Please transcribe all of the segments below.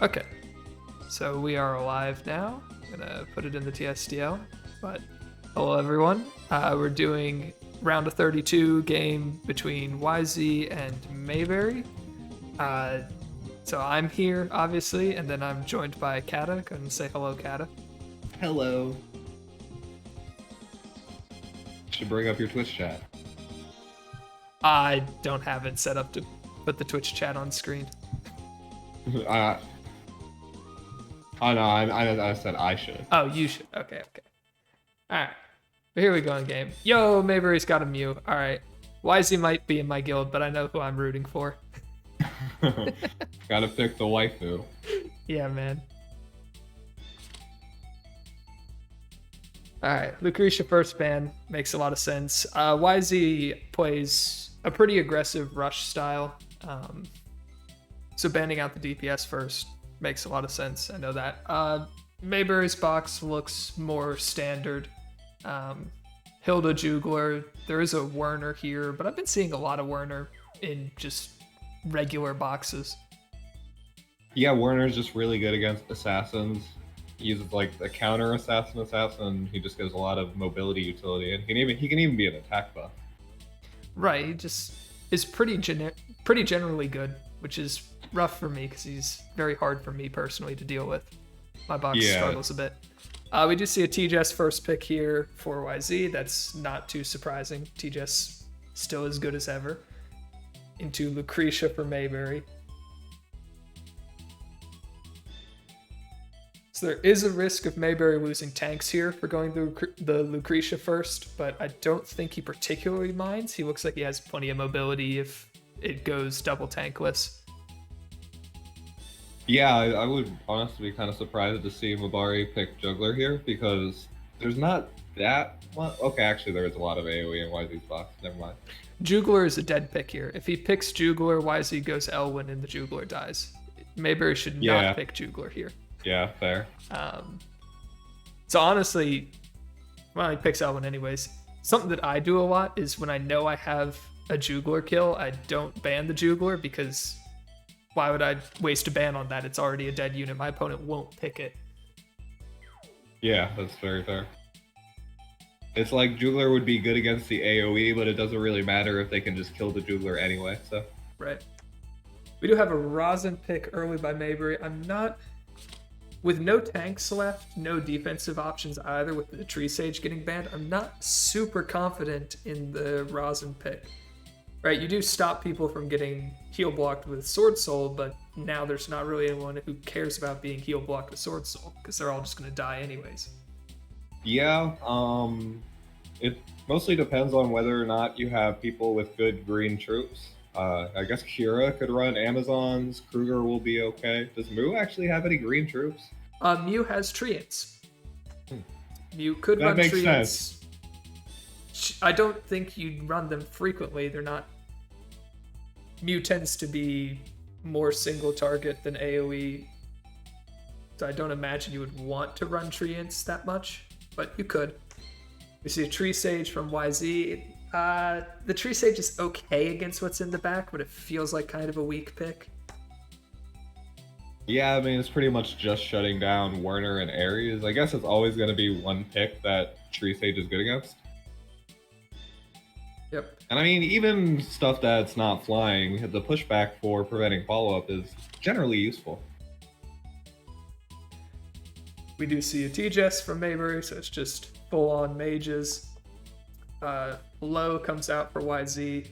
Okay, so we are live now. I'm gonna put it in the TSDL. But hello everyone. We're doing round of 32 game between Yz and Maebari. So I'm here obviously, and then I'm joined by Kata. Go ahead and say hello, Kata. Hello. Should bring up your Twitch chat. I don't have it set up to put the Twitch chat on screen. Oh no, I said I should. Oh, you should. Okay. Alright. But here we go in game. Yo, Maebari's got a Mew. Alright. Yz might be in my guild, but I know who I'm rooting for. Gotta pick the waifu. Yeah, man. Alright, Lucretia first ban makes a lot of sense. Yz plays a pretty aggressive rush style. So banning out the DPS first makes a lot of sense. I know that. Maebari's box looks more standard. Hilda Jugler. There is a Werner here, but I've been seeing a lot of Werner in just regular boxes. Yeah, Werner's just really good against assassins. He uses like a counter assassin. He just gives a lot of mobility utility, and he can even be an attack buff. Right, he just is pretty generally good, which is rough for me because he's very hard for me personally to deal with. My box struggles a bit. We do see a TJS first pick here for Yz. That's not too surprising. TJS still as good as ever. Into Lucretia for Maebari. So there is a risk of Maebari losing tanks here for going the Lucretia first, but I don't think he particularly minds. He looks like he has plenty of mobility if it goes double tankless. Yeah, I would honestly be kind of surprised to see Maebari pick Juggler here because there's not that much. Okay, actually there is a lot of AoE in Yz's box. Never mind. Jugler is a dead pick here. If he picks Jugler, Yz goes Elwyn and the Jugler dies. Maebari should not pick Jugler here. Yeah, fair. So honestly, well, he picks Elwyn anyways. Something that I do a lot is when I know I have a Jugler kill, I don't ban the Jugler because why would I waste a ban on that? It's already a dead unit. My opponent won't pick it. Yeah, that's very fair. It's like Jugler would be good against the AoE, but it doesn't really matter if they can just kill the Jugler anyway, so. Right. We do have a Rosin pick early by Maebari. I'm not... With no tanks left, no defensive options either, with the Tree Sage getting banned, I'm not super confident in the Rosin pick. Right, you do stop people from getting heal blocked with Sword Soul, but now there's not really anyone who cares about being heal blocked with Sword Soul, because they're all just going to die anyways. Yeah, it mostly depends on whether or not you have people with good green troops. I guess Kira could run Amazons, Kruger will be okay. Does Mu actually have any green troops? Mew has Treants. Mew could that run makes Treants. Sense. I don't think you'd run them frequently. They're not... Mew tends to be more single target than AoE. So I don't imagine you would want to run Treants that much, but you could. We see a Tree Sage from Yz. The Tree Sage is okay against what's in the back, but it feels like kind of a weak pick. Yeah, I mean, it's pretty much just shutting down Werner and Ares. I guess it's always going to be one pick that Tree Sage is good against. Yep. And I mean, even stuff that's not flying, the pushback for preventing follow-up is generally useful. We do see a TJS from Maebari, so it's just full-on mages. Low comes out for Yz.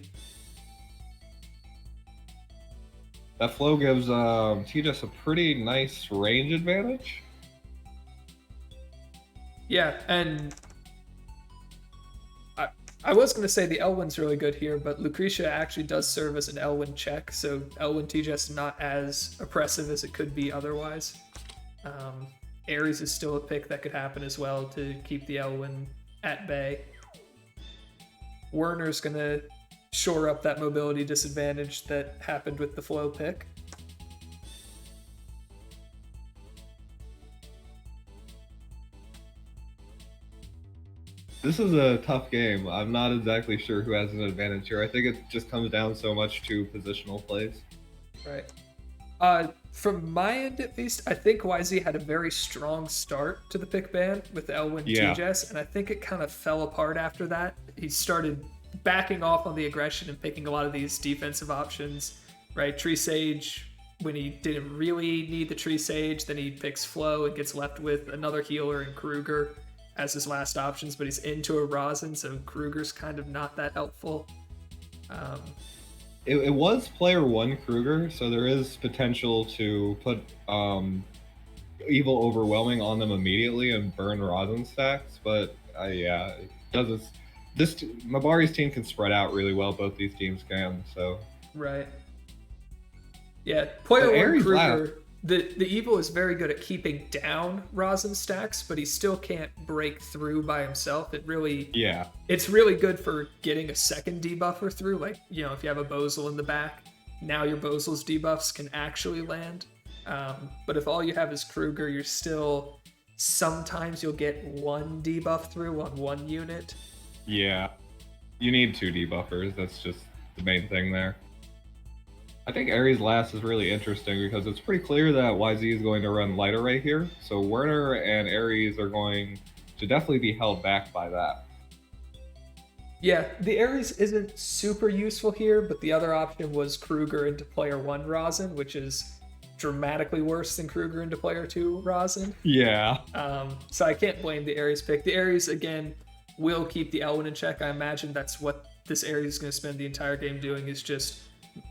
That flow gives TJS a pretty nice range advantage. Yeah, and I was going to say the Elwyn's really good here, but Lucretia actually does serve as an Elwyn check, so Elwyn TJS not as oppressive as it could be otherwise. Ares is still a pick that could happen as well to keep the Elwyn at bay. Werner's going to shore up that mobility disadvantage that happened with the flow pick. This is a tough game. I'm not exactly sure who has an advantage here. I think it just comes down so much to positional plays. Right. From my end at least, I think YZ had a very strong start to the pick ban with Elwyn Yeah. TJS, and I think it kind of fell apart after that. He started backing off on the aggression and picking a lot of these defensive options, right? Tree Sage, when he didn't really need the Tree Sage, then he picks Flow and gets left with another healer and Kruger as his last options, but he's into a Rosin, so Kruger's kind of not that helpful. It was player 1 Kruger, so there is potential to put Evil Overwhelming on them immediately and burn rosin stacks, but yeah, it doesn't. Maebari's team can spread out really well. Both these teams can, so. Right. Yeah, player 1 Ares Kruger, the Evil is very good at keeping down rosin stacks, but he still can't break through by himself. It's really good for getting a second debuffer through, like, you know, if you have a Bozal in the back, now your Bozal's debuffs can actually land. But if all you have is Kruger, you're still, sometimes you'll get one debuff through on one unit. Yeah, you need 2 debuffers. That's just the main thing there. I think Ares last is really interesting because it's pretty clear that YZ is going to run Light Array here, so Werner and Ares are going to definitely be held back by that. Yeah, the Ares isn't super useful here, but the other option was Kruger into player 1 Rosin, which is dramatically worse than Kruger into player 2 Rosin. Yeah. So I can't blame the Ares pick. The Ares, again, will keep the Elwyn in check. I imagine that's what this Ares is going to spend the entire game doing, is just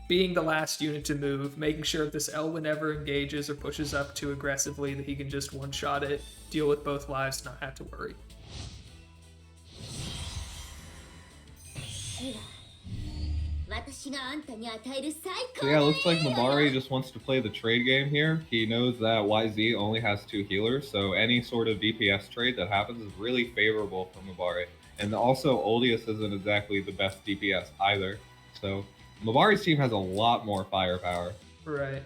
being the last unit to move, making sure if this Elwyn ever engages or pushes up too aggressively that he can just one-shot it, deal with both lives, not have to worry. So yeah, it looks like Maebari just wants to play the trade game here. He knows that YZ only has 2 healers, so any sort of DPS trade that happens is really favorable for Maebari. And also, Oldius isn't exactly the best DPS either, so Maebari's team has a lot more firepower. Right.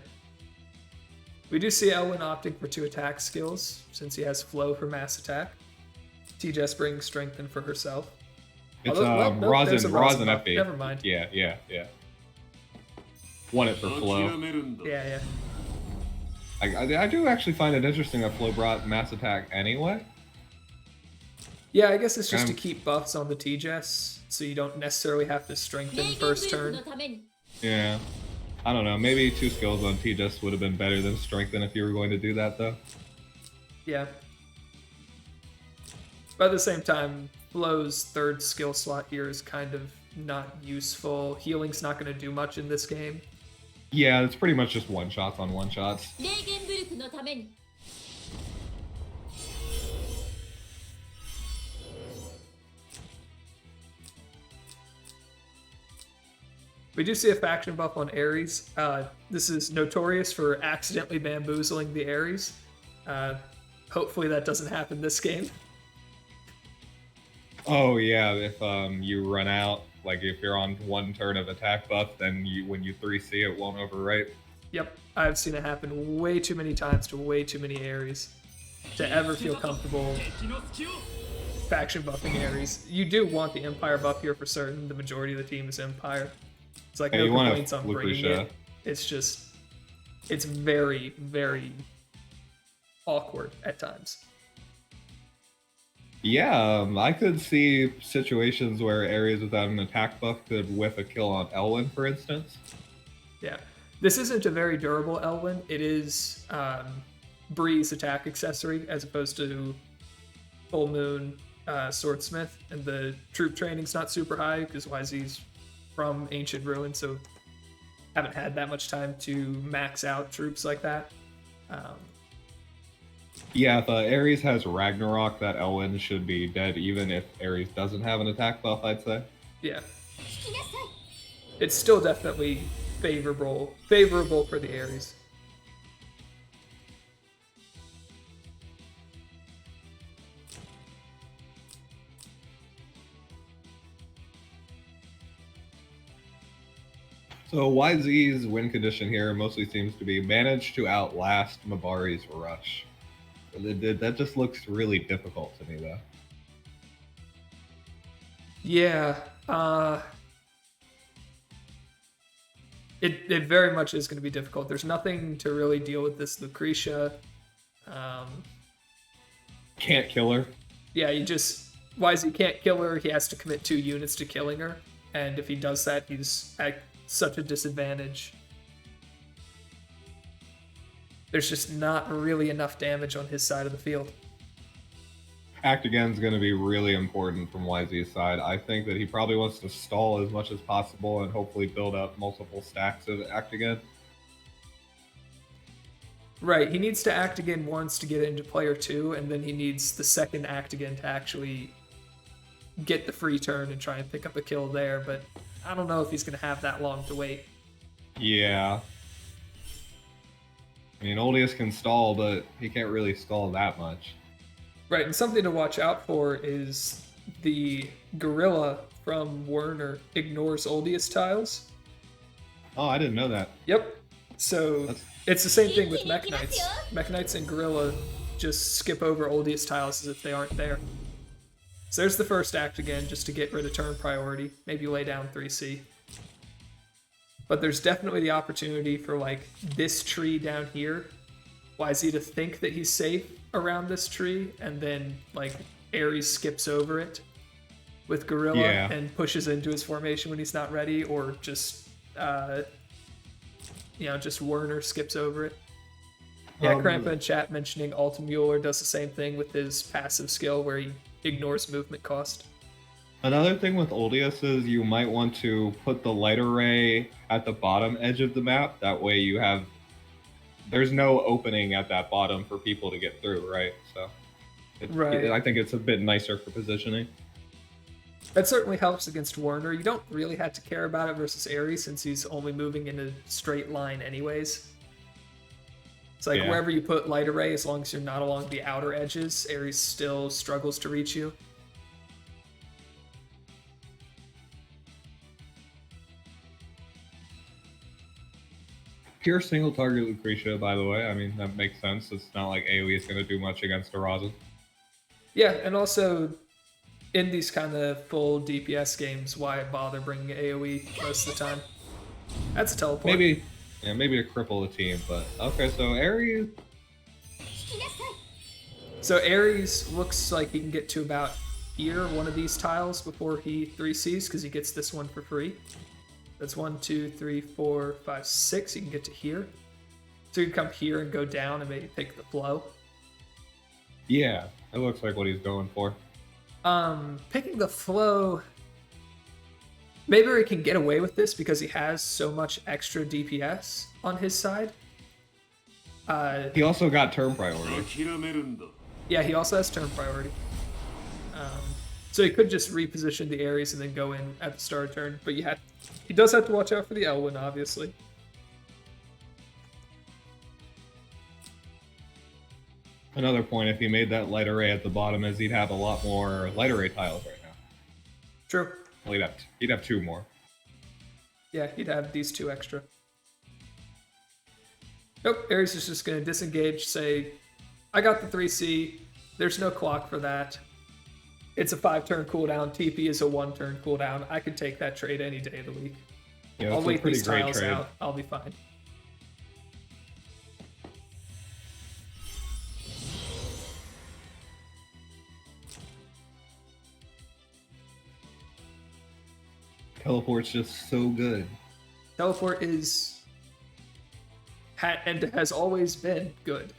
We do see Elwyn opting for 2 attack skills, since he has Flow for mass attack. TJS brings Strengthen for herself. It's Rosin FP. Never mind. Yeah. Won it for Flow. Yeah. I do actually find it interesting that Flow brought mass attack anyway. Yeah, I guess it's just to keep buffs on the TJS, so you don't necessarily have to strengthen first turn. Yeah. I don't know, maybe 2 skills on TJS would have been better than strengthen if you were going to do that, though. Yeah. But at the same time, Flow's 3rd skill slot here is kind of not useful. Healing's not going to do much in this game. Yeah, it's pretty much just one-shots on one-shots. We do see a faction buff on Ares. This is notorious for accidentally bamboozling the Ares. Hopefully that doesn't happen this game. Oh yeah, if you run out, like if you're on 1 turn of attack buff, then when you 3C it won't overwrite. Yep, I've seen it happen way too many times to way too many Ares to ever feel comfortable faction buffing Ares. You do want the Empire buff here for certain. The majority of the team is Empire. It's like no complaints on bringing it. It's just, it's very, very awkward at times. Yeah, I could see situations where Ares without an attack buff could whiff a kill on Elwyn, for instance. Yeah. This isn't a very durable Elwyn. It is Bree's attack accessory as opposed to Full Moon Swordsmith. And the troop training's not super high because YZ's from Ancient Ruin, so haven't had that much time to max out troops like that. Yeah, if Ares has Ragnarok, that Elwyn should be dead even if Ares doesn't have an attack buff, I'd say. Yeah. It's still definitely favorable for the Ares. So YZ's win condition here mostly seems to be manage to outlast Maebari's rush. That just looks really difficult to me, though. Yeah. It very much is going to be difficult. There's nothing to really deal with this Lucretia. Can't kill her. Yeah, YZ can't kill her. He has to commit 2 units to killing her, and if he does that, he's at such a disadvantage. There's just not really enough damage on his side of the field. Act again is going to be really important from YZ's side. I think that he probably wants to stall as much as possible and hopefully build up multiple stacks of Act again. Right, he needs to act again once to get into player 2, and then he needs the second act again to actually get the free turn and try and pick up a kill there, but I don't know if he's going to have that long to wait. Yeah. I mean, Oldius can stall, but he can't really stall that much. Right, and something to watch out for is the Gorilla from Werner ignores Oldius tiles. Oh, I didn't know that. Yep. So it's the same thing with Mech Knights. Mech Knights and Gorilla just skip over Oldius tiles as if they aren't there. So there's the first act again, just to get rid of turn priority. Maybe lay down 3C. But there's definitely the opportunity for like this tree down here, YZ to think that he's safe around this tree, and then like Ares skips over it with Gorilla and pushes into his formation when he's not ready, or just just Werner skips over it. Yeah, Krampa in chat mentioning Altamuller does the same thing with his passive skill where he ignores movement cost. Another thing with Oldius is you might want to put the light array at the bottom edge of the map. That way there's no opening at that bottom for people to get through, right? So I think it's a bit nicer for positioning. That certainly helps against Werner. You don't really have to care about it versus Ares since he's only moving in a straight line anyways. It's like wherever you put light array, as long as you're not along the outer edges, Ares still struggles to reach you. Pure single target Lucretia, by the way. I mean, that makes sense. It's not like AoE is going to do much against Arazen. Yeah, and also in these kind of full DPS games, why bother bringing AoE most of the time? That's a teleport. Maybe to cripple the team, but okay, so Ares. So Ares looks like he can get to about here, one of these tiles, before he 3Cs, because he gets this one for free. That's 1, 2, 3, 4, 5, 6. You can get to here. So you can come here and go down and maybe pick the flow. Yeah, that looks like what he's going for. Picking the flow, Maebari can get away with this because he has so much extra DPS on his side. He also got turn priority. Yeah, he also has turn priority. So he could just reposition the Ares and then go in at the start of turn, but he does have to watch out for the Elwyn, obviously. Another point, if he made that light array at the bottom, is he'd have a lot more light array tiles right now. True. Well, he'd have 2 more. Yeah, he'd have these 2 extra. Nope, Ares is just going to disengage, say, I got the 3C, there's no clock for that. It's a 5-turn cooldown, TP is a 1-turn cooldown. I could take that trade any day of the week. Yeah, I'll wait these tiles out, I'll be fine. Teleport's just so good. Teleport is and has always been good.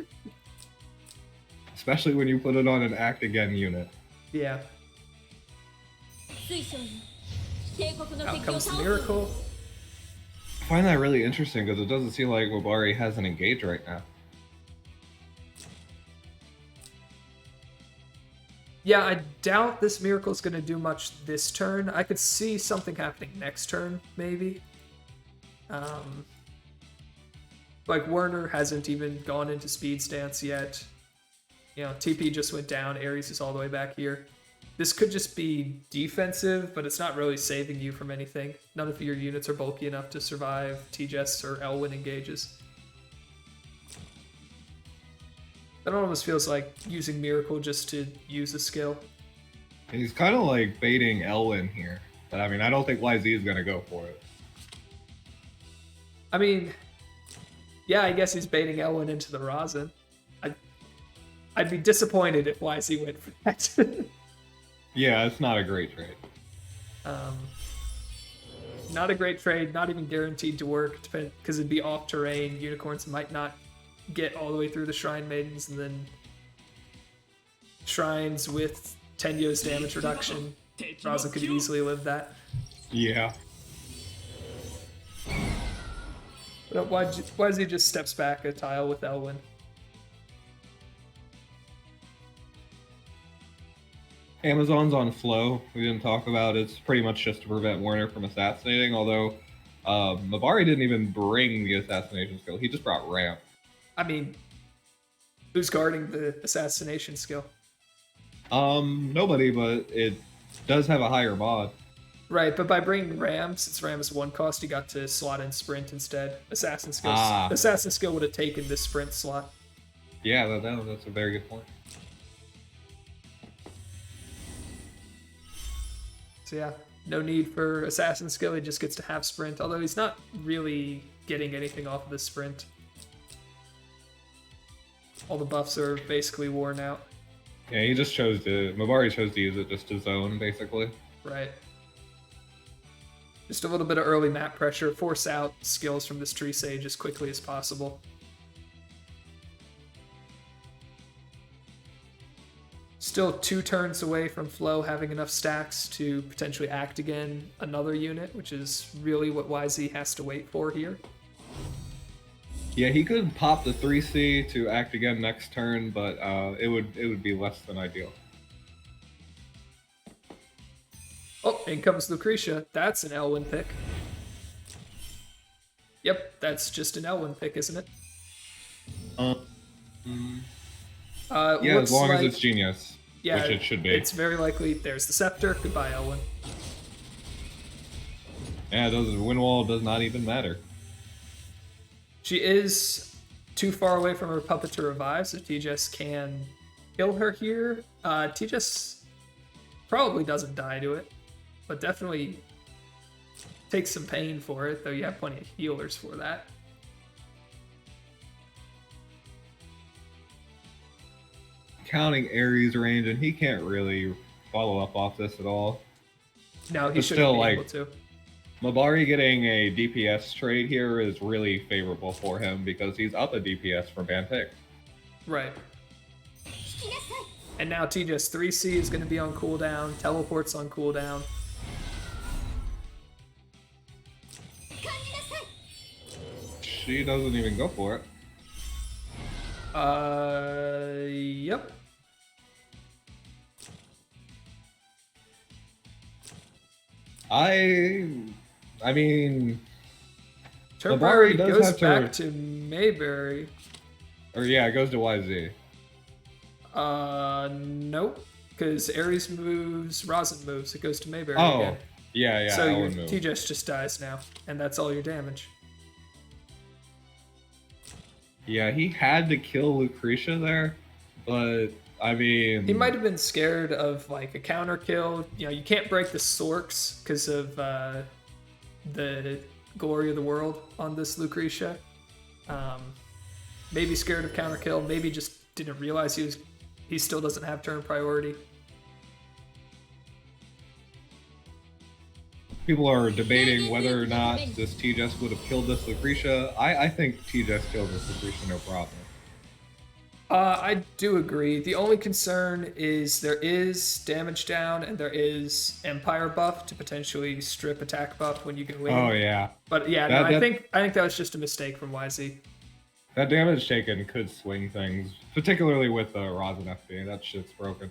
Especially when you put it on an Act Again unit. Yeah. Out comes the Miracle. I find that really interesting because it doesn't seem like Maebari has an engage right now. Yeah, I doubt this Miracle is going to do much this turn. I could see something happening next turn, maybe. Like, Werner hasn't even gone into speed stance yet. You know, TP just went down, Ares is all the way back here. This could just be defensive, but it's not really saving you from anything. None of your units are bulky enough to survive T-Jess or Elwyn engages. That almost feels like using Miracle just to use a skill. He's kind of like baiting Elwyn here. But I mean, I don't think YZ is going to go for it. I mean, yeah, I guess he's baiting Elwyn into the Rosin. I'd be disappointed if YZ went for that. Yeah, it's not a great trade. Not a great trade, not even guaranteed to work, because it'd be off terrain. Unicorns might not get all the way through the Shrine Maidens, and then Shrines with Tenyo's damage reduction. Raza could easily live that. Yeah. But why does he just steps back a tile with Elwyn? Amazon's on flow. We didn't talk about it. It's pretty much just to prevent Warner from assassinating, although Maebari didn't even bring the assassination skill. He just brought ramp. I mean, who's guarding the assassination skill? Nobody, but it does have a higher mod. Right, but by bringing Ram, since Ram is 1 cost, you got to slot in Sprint instead. Assassin skill would have taken this Sprint slot. Yeah, that's a very good point. So yeah, no need for Assassin skill, he just gets to have Sprint, although he's not really getting anything off of the Sprint. All the buffs are basically worn out. Yeah, Maebari chose to use it just to zone, basically. Right. Just a little bit of early map pressure, force out skills from this Tree Sage as quickly as possible. Still 2 turns away from Flo having enough stacks to potentially act again another unit, which is really what YZ has to wait for here. Yeah, he could pop the 3C to act again next turn, but it would be less than ideal. Oh, in comes Lucretia. That's an Elwyn pick. Yep, that's just an Elwyn pick, isn't it? Yeah, as long as it's genius, yeah, which it should be. It's very likely. There's the Scepter. Goodbye, Elwyn. Yeah, Wind Wall does not even matter. She is too far away from her puppet to revive, so TJS can kill her here. TJS probably doesn't die to it, but definitely takes some pain for it, though you have plenty of healers for that. Counting Ares range, and he can't really follow up off this at all. No, he shouldn't be able to. Maebari getting a DPS trade here is really favorable for him because he's up a DPS for Bantic. Right. And now TJS 3C is going to be on cooldown, teleports on cooldown. She doesn't even go for it. Yep. I mean, Maebari goes back to Maebari. Or yeah, it goes to YZ. Nope. Because Ares moves, Rosin moves. It goes to Maebari again. Yeah. So your TJS just dies now, and that's all your damage. Yeah, he had to kill Lucretia there, but I mean, he might have been scared of like a counter kill. You know, you can't break the Sorks because of the glory of the world on this Lucretia. Maybe scared of counter kill. Maybe just didn't realize he still doesn't have turn priority. People are debating whether or not this TJS would have killed this Lucretia. I think TJS killed this Lucretia, no problem. I do agree. The only concern is there is damage down and there is Empire buff to potentially strip attack buff when you go in. Oh yeah. But yeah, I think that was just a mistake from YZ. That damage taken could swing things, particularly with Rosin FP. That shit's broken.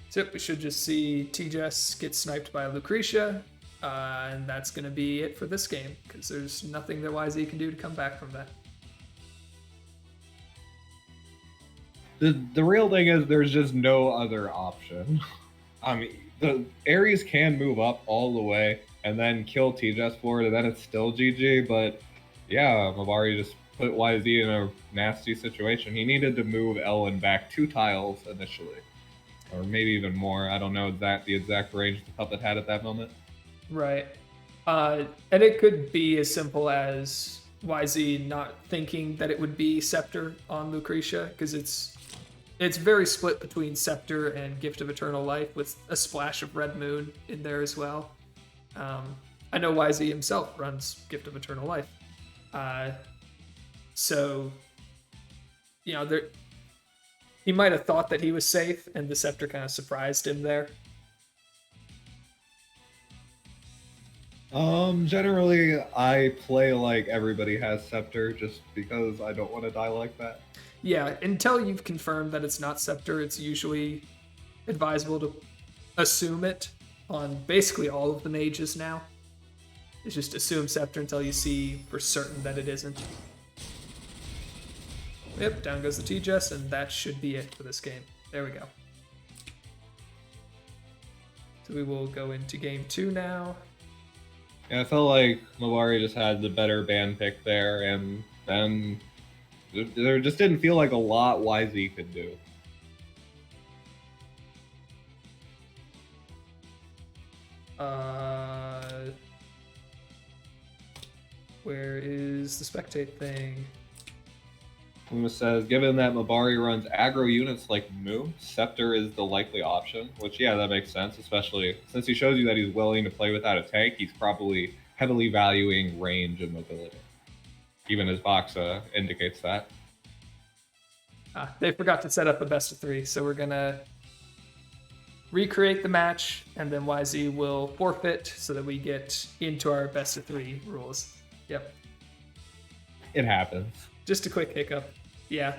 So we should just see TJS get sniped by Lucretia, and that's going to be it for this game, because there's nothing that YZ can do to come back from that. The real thing is there's just no other option. I mean, the Ares can move up all the way and then kill TJS for it, and then it's still GG, but yeah, Maebari just put YZ in a nasty situation. He needed to move Ellen back 2 tiles initially. or maybe even more. I don't know the exact range the puppet had at that moment. Right. And it could be as simple as YZ not thinking that it would be Scepter on Lucretia, because it's very split between Scepter and Gift of Eternal Life, with a splash of Red Moon in there as well. I know YZ himself runs Gift of Eternal Life. So, he might have thought that he was safe, and the Scepter kind of surprised him there. Generally, I play like everybody has Scepter just because I don't want to die like that. Yeah, until you've confirmed that it's not Scepter, it's usually advisable to assume it on basically all of the mages now. It's just assume Scepter until you see for certain that it isn't. Yep, down goes the T-Jess, and that should be it for this game. There we go. So we will go into game 2 now. Yeah, I felt like Maebari just had the better band pick there, and then there just didn't feel like a lot YZ could do. Where is the spectate thing? Luma says, given that Maebari runs aggro units like Moo, Scepter is the likely option, which, yeah, that makes sense, especially since he shows you that he's willing to play without a tank. He's probably heavily valuing range and mobility. Even his box indicates that. They forgot to set up a best of 3, so we're going to recreate the match, and then YZ will forfeit so that we get into our best of 3 rules. Yep. It happens. Just a quick hiccup. Yeah.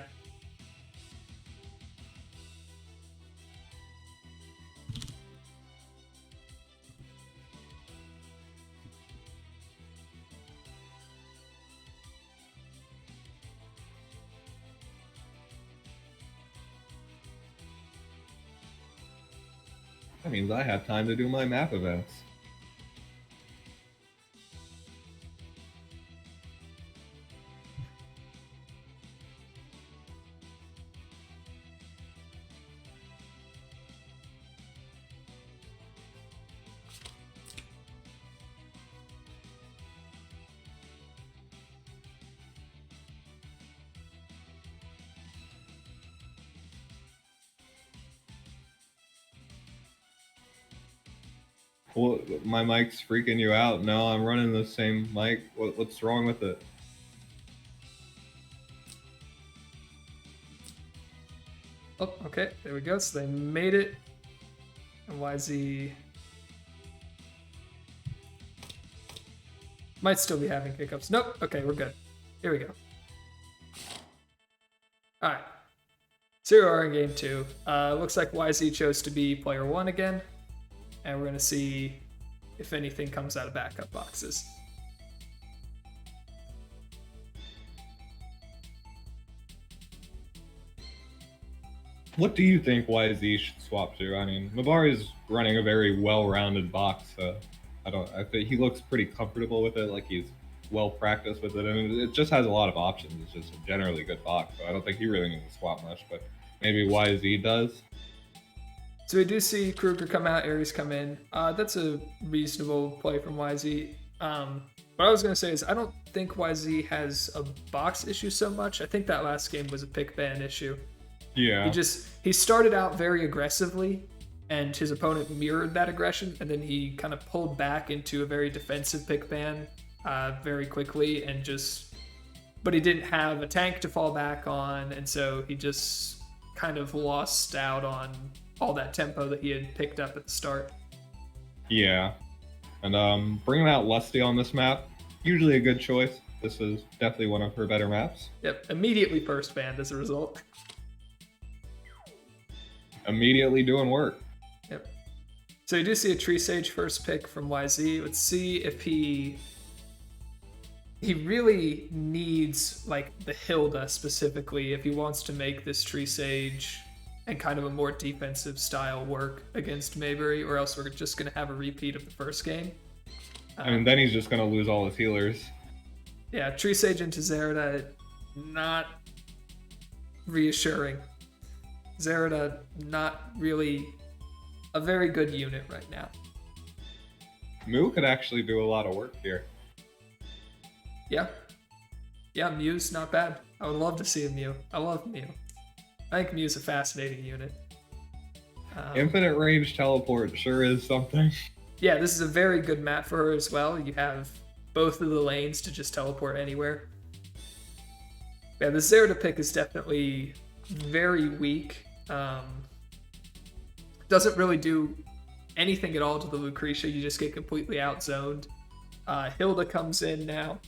That means I have time to do my map events. Well, my mic's freaking you out. No, I'm running the same mic. What's wrong with it? Oh, okay. There we go. So they made it. And YZ might still be having hiccups. Nope. Okay, we're good. Here we go. All right. So we are in game 2. Looks like YZ chose to be player 1 again. And we're going to see if anything comes out of backup boxes. What do you think YZ should swap to? I mean, Maebari's running a very well-rounded box, so I think he looks pretty comfortable with it, like he's well practiced with it, and it just has a lot of options. It's just a generally good box, so I don't think he really needs to swap much, but maybe YZ does. So we do see Kruger come out, Ares come in. That's a reasonable play from YZ. What I was going to say is I don't think YZ has a box issue so much. I think that last game was a pick ban issue. Yeah. He started out very aggressively, and his opponent mirrored that aggression, and then he kind of pulled back into a very defensive pick ban very quickly, but he didn't have a tank to fall back on, and so he just kind of lost out on all that tempo that he had picked up at the start. Yeah. And bringing out Lusty on this map, usually a good choice. This is definitely one of her better maps. Yep, immediately first banned as a result. Immediately doing work. Yep. So you do see a Tree Sage first pick from YZ. Let's see if he really needs like the Hilda specifically if he wants to make this Tree Sage and kind of a more defensive style work against Maebari, or else we're just going to have a repeat of the first game. I mean, then he's just going to lose all his healers. Yeah, Tree Sage into Zerda, not reassuring. Zerida, not really a very good unit right now. Moo could actually do a lot of work here. Yeah. Yeah, Mew's not bad. I would love to see a Mew. I love Mew. I think Mew's a fascinating unit. Infinite range teleport sure is something. Yeah, this is a very good map for her as well. You have both of the lanes to just teleport anywhere. Yeah, the Zerida pick is definitely very weak. Doesn't really do anything at all to the Lucretia. You just get completely outzoned. Hilda comes in now.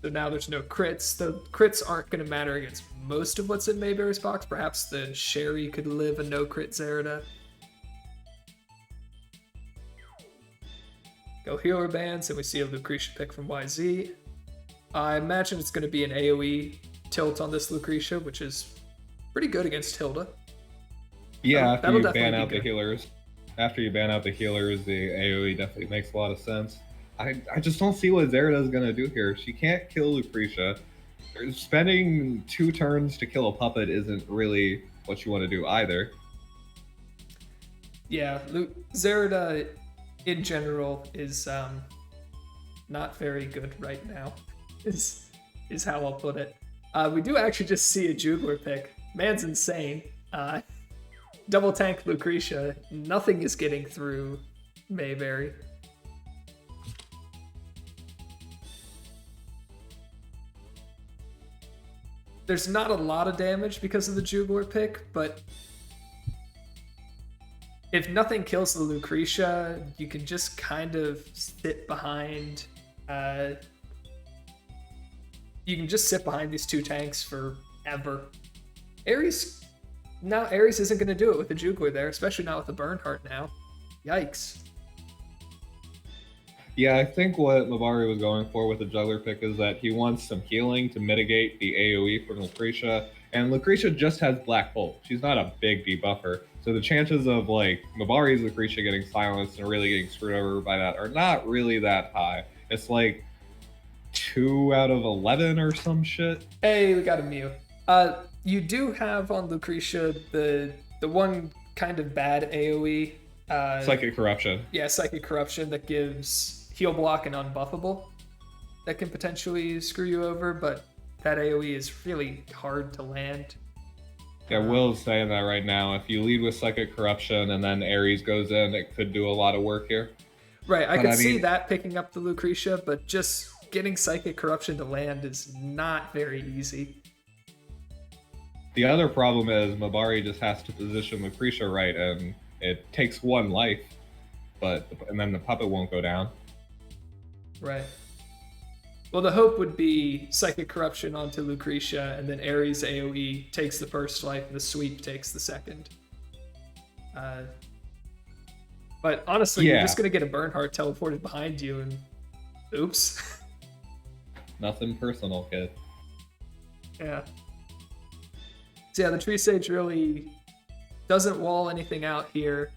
So now there's no crits. The crits aren't going to matter against most of what's in Maebari's box. Perhaps the Sherry could live a no crit Zerida. Go healer bands, and we see a Lucretia pick from YZ. I imagine it's going to be an AoE tilt on this Lucretia, which is pretty good against Hilda. Yeah, after you ban out the healers. After you ban out the healers, the AoE definitely makes a lot of sense. I just don't see what Zerida's gonna do here. She can't kill Lucretia. Spending 2 turns to kill a puppet isn't really what you want to do either. Yeah, Zerida in general is not very good right now. Is how I'll put it. We do actually just see a Jugler pick. Man's insane. Double tank Lucretia. Nothing is getting through Maebari. There's not a lot of damage because of the Jugler pick, but if nothing kills the Lucretia, you can just kind of sit behind. You can just sit behind these 2 tanks forever. Ares isn't going to do it with the Jugler there, especially not with the Bernhardt now. Yikes. Yeah, I think what Maebari was going for with the Juggler pick is that he wants some healing to mitigate the AoE from Lucretia, and Lucretia just has Black Bolt. She's not a big debuffer, so the chances of like Maebari's Lucretia getting silenced and really getting screwed over by that are not really that high. It's like 2 out of 11 or some shit. Hey, we got a Mew. You do have on Lucretia the one kind of bad AoE. Psychic Corruption. Yeah, Psychic Corruption that gives heal block and unbuffable. That can potentially screw you over, but that AoE is really hard to land. Yeah, Will's saying that right now. If you lead with Psychic Corruption and then Ares goes in, it could do a lot of work here. Right, I could see that picking up the Lucretia, but just getting Psychic Corruption to land is not very easy. The other problem is Maebari just has to position Lucretia right, and it takes 1 life, and then the puppet won't go down. Right. Well, the hope would be Psychic Corruption onto Lucretia, and then Ares AoE takes the first life, and the sweep takes the second. But honestly, You're just going to get a Bernhardt teleported behind you, and oops. Nothing personal, kid. Yeah. So yeah, the Tree Sage really doesn't wall anything out here.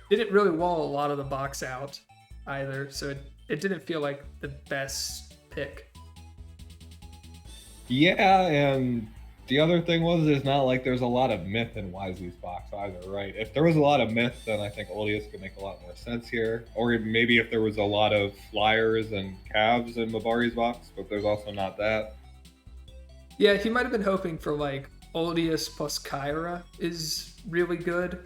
Didn't really wall a lot of the box out either, so it didn't feel like the best pick. Yeah, and the other thing was there's not like there's a lot of myth in Wisely's box either, right? If there was a lot of myth, then I think Oldius could make a lot more sense here. Or maybe if there was a lot of flyers and calves in Maebari's box, but there's also not that. Yeah, he might have been hoping for like Oldius plus Kyra is really good.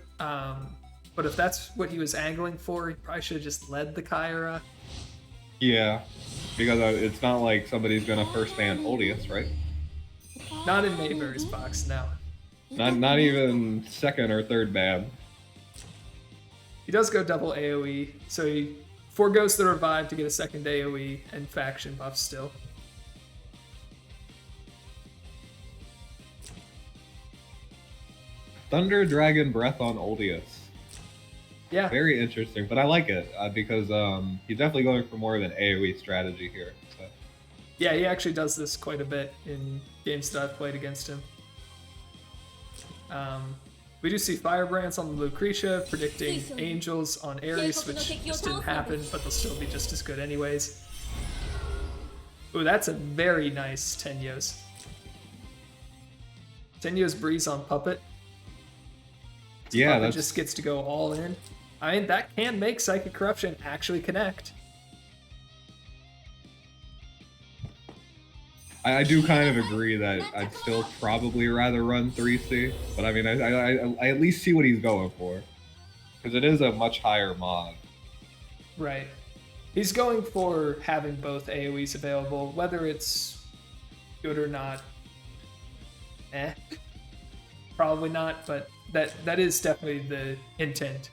But if that's what he was angling for, he probably should have just led the Kyra. Yeah, because it's not like somebody's gonna first ban Oldius, right? Not in Maebari's box, no. Not even second or third ban. He does go double AoE, so he forgoes the revive to get a second AoE and faction buff still. Thunder Dragon Breath on Oldius. Yeah. Very interesting, but I like it because he's definitely going for more of an AoE strategy here. So. Yeah, he actually does this quite a bit in games that I've played against him. We do see Firebrands on the Lucretia, predicting Angels on Ares, which just didn't happen, but they'll still be just as good anyways. Ooh, that's a very nice Tenyos. Tenyo's Breeze on Puppet. Yeah, Puppet that's just gets to go all in. I mean, that can make Psychic Corruption actually connect. I do kind of agree that I'd still probably rather run 3C, but I mean, I at least see what he's going for. Because it is a much higher mod. Right. He's going for having both AoEs available, whether it's good or not. Probably not, but that is definitely the intent,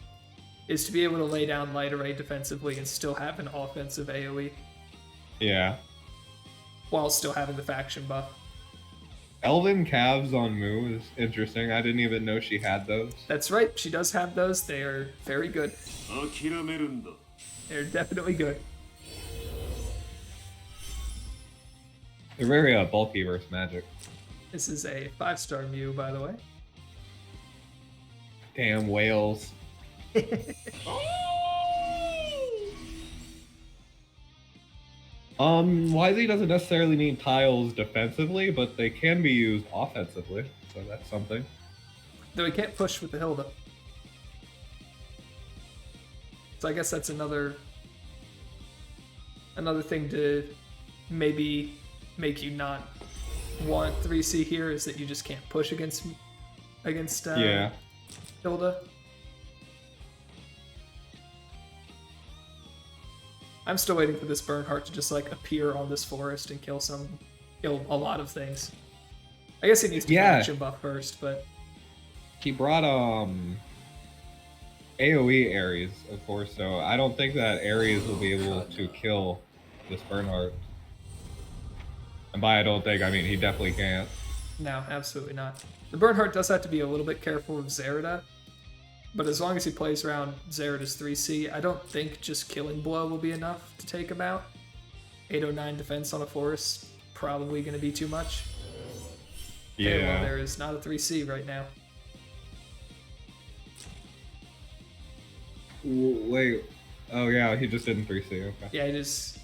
is to be able to lay down Light Array defensively and still have an offensive AoE. Yeah. While still having the faction buff. Elven calves on Moo is interesting. I didn't even know she had those. That's right, she does have those. They are very good. They're definitely good. They're very bulky versus magic. This is a 5-star Mew, by the way. Damn whales. Yz doesn't necessarily need tiles defensively, but they can be used offensively, so that's something. Though he can't push with the Hilda. So I guess that's another thing to maybe make you not want 3C here, is that you just can't push against yeah. Hilda. I'm still waiting for this Bernhardt to just like appear on this forest and kill a lot of things. I guess he needs to action buff first, but he brought AoE Ares, of course, so I don't think that Ares will be able to kill this Bernhardt. And by I don't think, I mean he definitely can't. No, absolutely not. The Bernhardt does have to be a little bit careful of Zerida, but as long as he plays around Zerida's 3C, I don't think just Killing Blow will be enough to take him out. 809 defense on a forest, probably going to be too much. Yeah. Okay, well, there is not a 3C right now. Wait. Oh yeah, he just didn't 3C, okay. Yeah, he just...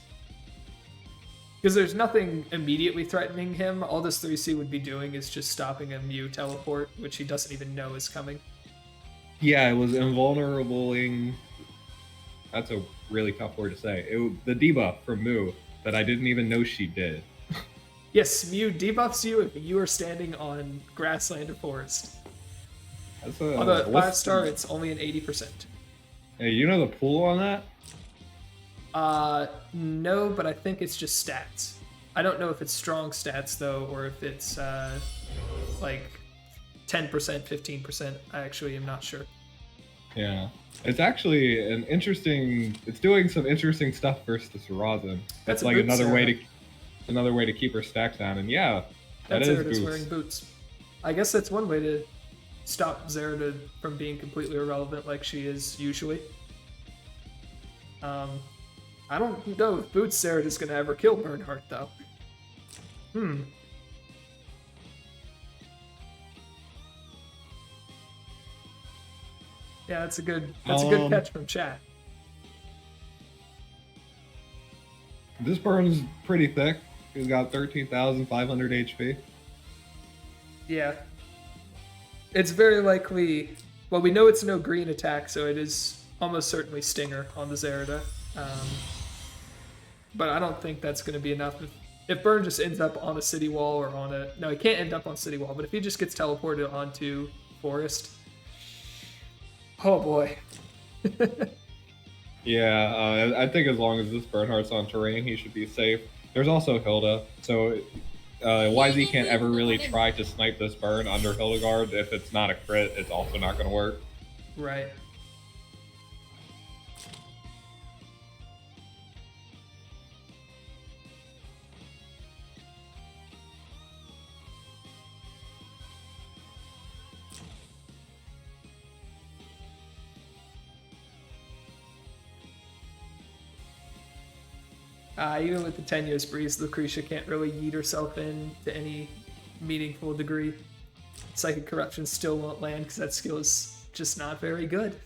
Because there's nothing immediately threatening him. All this 3C would be doing is just stopping a Mew teleport, which he doesn't even know is coming. Yeah, it was invulnerabling. That's a really tough word to say. The debuff from Moo that I didn't even know she did. Yes, Mew debuffs you if you are standing on grassland or forest. Although at 5-star, it's only an 80%. Hey, you know the pool on that? No, but I think it's just stats. I don't know if it's strong stats though, or if it's like 10%, 15%. I actually am not sure. Yeah, it's actually an interesting. It's doing some interesting stuff versus Rosin. That's like another way to keep her stacks down. And yeah, that's Zerida's wearing boots. I guess that's one way to stop Zerida from being completely irrelevant like she is usually. I don't know if Boots Zerida's gonna ever kill Bernhardt though. Yeah, that's a good catch from chat. This burn's pretty thick. He's got 13,500 HP. Yeah. It's very likely... Well, we know it's no green attack, so it is almost certainly Stinger on the Zerida. But I don't think that's going to be enough. If Burn just ends up on a city wall or on a... No, he can't end up on city wall, but if he just gets teleported onto forest... Oh boy. Yeah, I think as long as this Bernhardt's on terrain, he should be safe. There's also Hilda, so Yz can't ever really try to snipe this burn under Hildegard. If it's not a crit, it's also not going to work. Right. Even with the tenuous breeze, Lucretia can't really yeet herself in to any meaningful degree. Psychic Corruption still won't land because that skill is just not very good.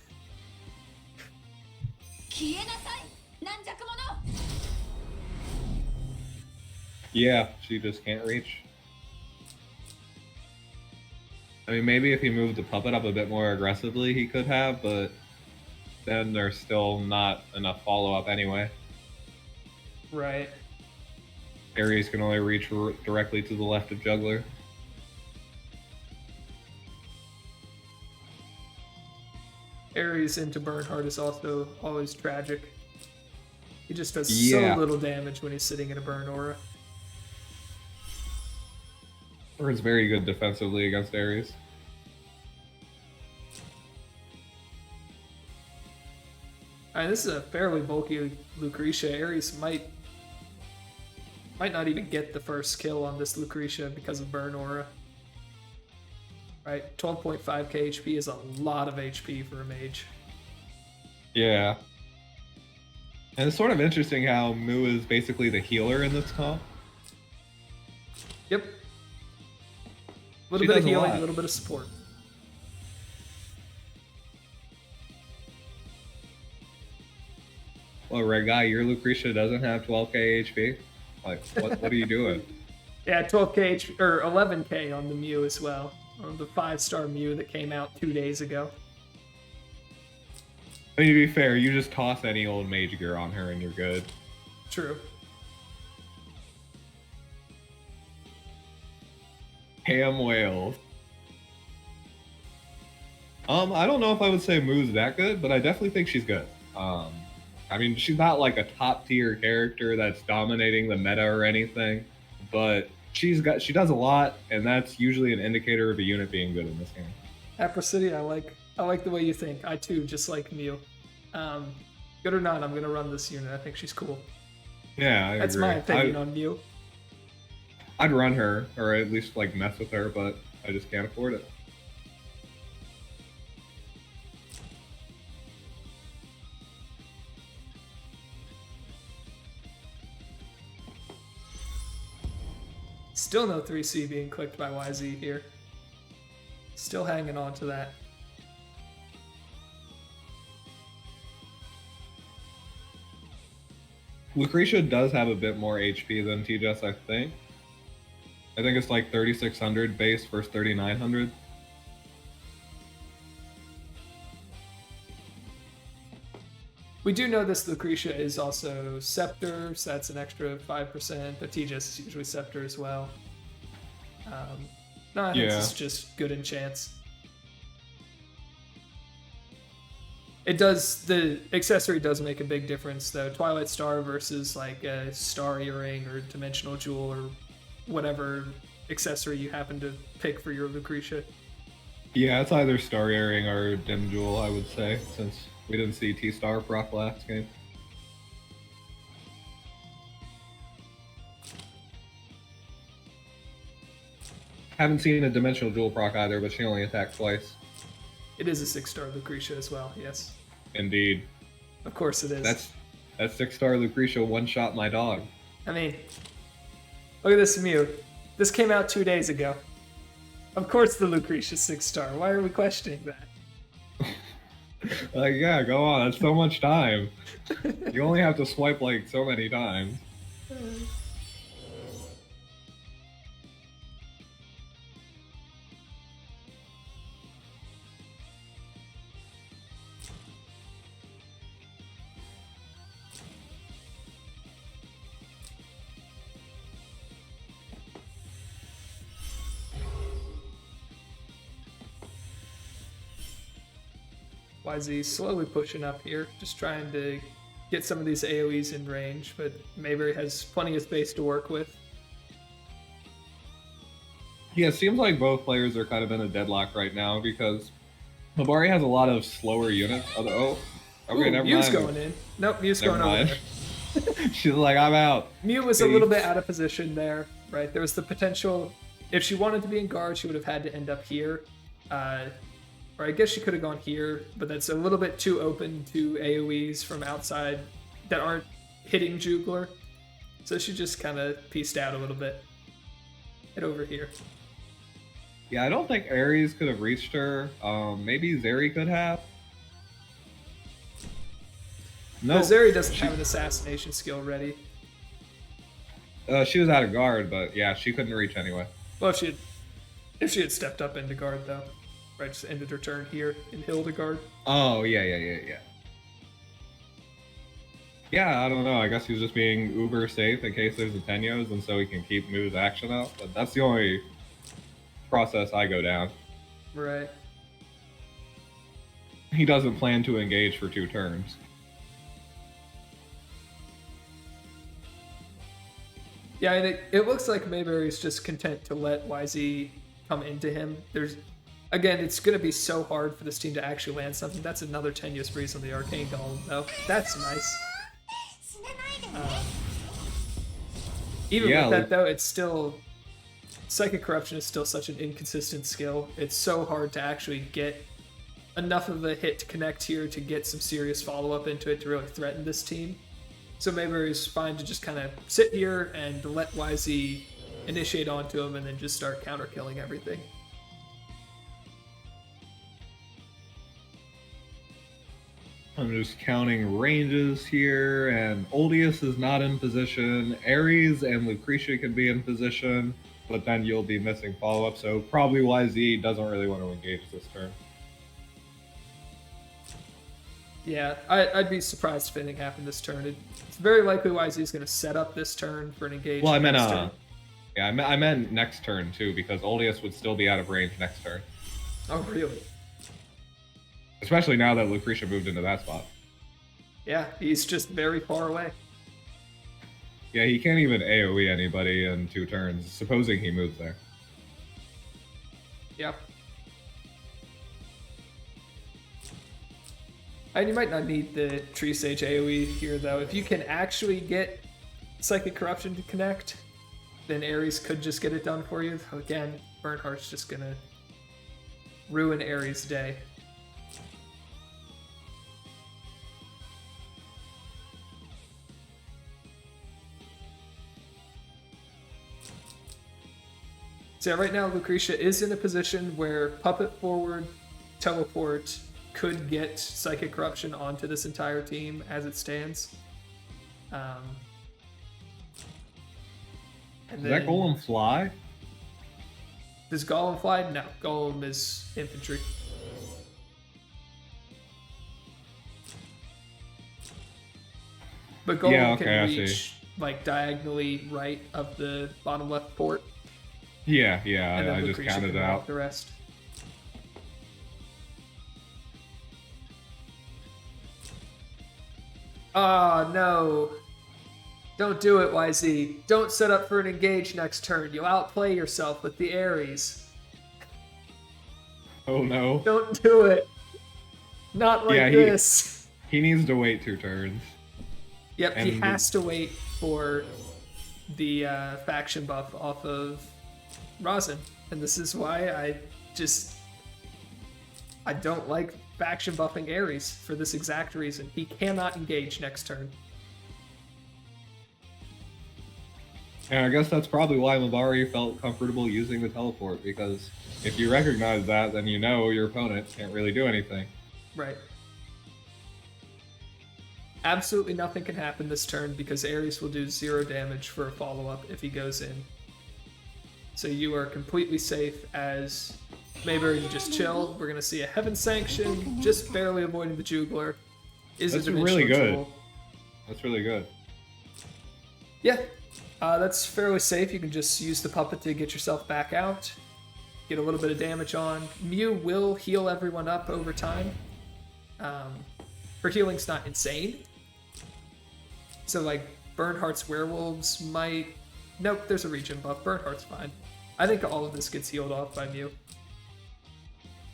Yeah, she just can't reach. I mean, maybe if he moved the puppet up a bit more aggressively, he could have, but then there's still not enough follow-up anyway. Right. Ares can only reach directly to the left of Juggler. Ares into Bernhardt is also always tragic. He just does Yeah. so little damage when he's sitting in a burn aura. Or is very good defensively against Ares. Alright, this is a fairly bulky Lucretia. Ares might not even get the first kill on this Lucretia because of burn aura. Right, 12.5k HP is a lot of HP for a mage. Yeah. And it's sort of interesting how Mu is basically the healer in this comp. Yep. A little She bit of does a healing, a lot. little bit of support. Well, Red Guy, your Lucretia doesn't have 12k HP? Like, what are you doing? Yeah, 12k HP, or 11k on the Mew as well. On the 5-star Mew that came out 2 days ago. I mean, to be fair, you just toss any old mage gear on her and you're good. True. Ham whales. I don't know if I would say Mu's that good, but I definitely think she's good. I mean, she's not like a top tier character that's dominating the meta or anything, but she does a lot, and that's usually an indicator of a unit being good in this game. Apra City, I like the way you think. I too just like Mew. Good or not, I'm gonna run this unit. I think she's cool. Yeah, That's agree. my opinion on Mew. I'd run her, or at least like mess with her, but I just can't afford it. Still no 3C being clicked by YZ here. Still hanging on to that. Lucretia does have a bit more HP than TJS, I think. I think it's like 3600 base versus 3900. We do know this Lucretia is also Scepter, so that's an extra 5%, but TJS is usually Scepter as well. No, I think Yeah. it's just good in chance. It does, the accessory does make a big difference though. Twilight Star versus like a Star Earring or Dimensional Jewel or whatever accessory you happen to pick for your Lucretia. Yeah, it's either Star Earring or Dim Jewel, I would say, since we didn't see T-Star proc last game. Haven't seen a Dimensional Jewel proc either, but she only attacked twice. It is a 6-star Lucretia as well, yes. Indeed. Of course it is. That's 6-star Lucretia one-shot my dog. I mean, look at this Mew. This came out 2 days ago. Of course the Lucretia's 6-star. Why are we questioning that? Like, yeah, go on. That's so much time. You only have to swipe like so many times. YZ slowly pushing up here, just trying to get some of these AoEs in range, but Maebari has plenty of space to work with. Yeah, it seems like both players are kind of in a deadlock right now because Maebari has a lot of slower units. Okay, Ooh, never Mew's mind. going in. Nope, Mew's Never going over mind. there. She's like, I'm out. Mew was a little bit out of position there, right? There was the potential, if she wanted to be in guard, she would have had to end up here. Or I guess she could have gone here, but that's a little bit too open to AoEs from outside that aren't hitting Jugler. So she just kind of pieced out a little bit. Head over here. Yeah, I don't think Ares could have reached her. Maybe Zeri could have. No, Zeri doesn't have an assassination skill ready. She was out of guard, but yeah, she couldn't reach anyway. Well, she If she had stepped up into guard, though. Right, just ended her turn here in Hildegard. Oh, yeah. Yeah, I don't know. I guess he's just being uber safe in case there's a Tenyos, and so he can keep Moo's action up. But that's the only process I go down. Right. He doesn't plan to engage for 2 turns. Yeah, and it looks like Maebari's just content to let YZ come into him. Again, it's going to be so hard for this team to actually land something. That's another Tenuous Breeze on the Arcane Golem, though. That's nice. Even with that, though, it's still... Psychic Corruption is still such an inconsistent skill. It's so hard to actually get enough of a hit to connect here to get some serious follow-up into it to really threaten this team. So Maebari's fine to just kind of sit here and let YZ initiate onto him and then just start counter-killing everything. I'm just counting ranges here, and Oldius is not in position. Ares and Lucretia can be in position, but then you'll be missing follow-up, so probably YZ doesn't really want to engage this turn. Yeah, I'd be surprised if anything happened this turn. It's very likely YZ is going to set up this turn for an engagement. Well, I meant I meant next turn too, because Oldius would still be out of range next turn. Oh, really? Especially now that Lucretia moved into that spot. Yeah, he's just very far away. Yeah, he can't even AoE anybody in 2 turns, supposing he moves there. Yeah. And you might not need the Tree Sage AoE here, though. If you can actually get Psychic Corruption to connect, then Ares could just get it done for you. Again, Bernhardt's just gonna ruin Ares' day. So yeah, right now Lucretia is in a position where Puppet Forward, Teleport could get Psychic Corruption onto this entire team as it stands. Does that Golem fly? Does Golem fly? No, Golem is infantry. But Golem can reach like diagonally right of the bottom left port. Yeah, and then I Lucretia just counted can it walk out. the rest. Oh, no. Don't do it, YZ. Don't set up for an engage next turn. You'll outplay yourself with the Ares. Oh no. Don't do it. Not like this. He needs to wait 2 turns. Yep, and he has to wait for the faction buff off of Rosin. And this is why I don't like faction buffing Ares for this exact reason. He cannot engage next turn. And I guess that's probably why Maebari felt comfortable using the teleport, because if you recognize that, then you know your opponent can't really do anything. Right. Absolutely nothing can happen this turn because Ares will do 0 damage for a follow-up if he goes in. So you are completely safe as Maebari to just chill. We're going to see a Heaven Sanction, just barely avoiding the Jugler. That's really good. That's really good. Yeah, that's fairly safe. You can just use the puppet to get yourself back out. Get a little bit of damage on. Mew will heal everyone up over time. Her healing's not insane. So, like, Bernhardt's werewolves might... Nope, there's a regen buff. Bernhardt's fine. I think all of this gets healed off by Mew.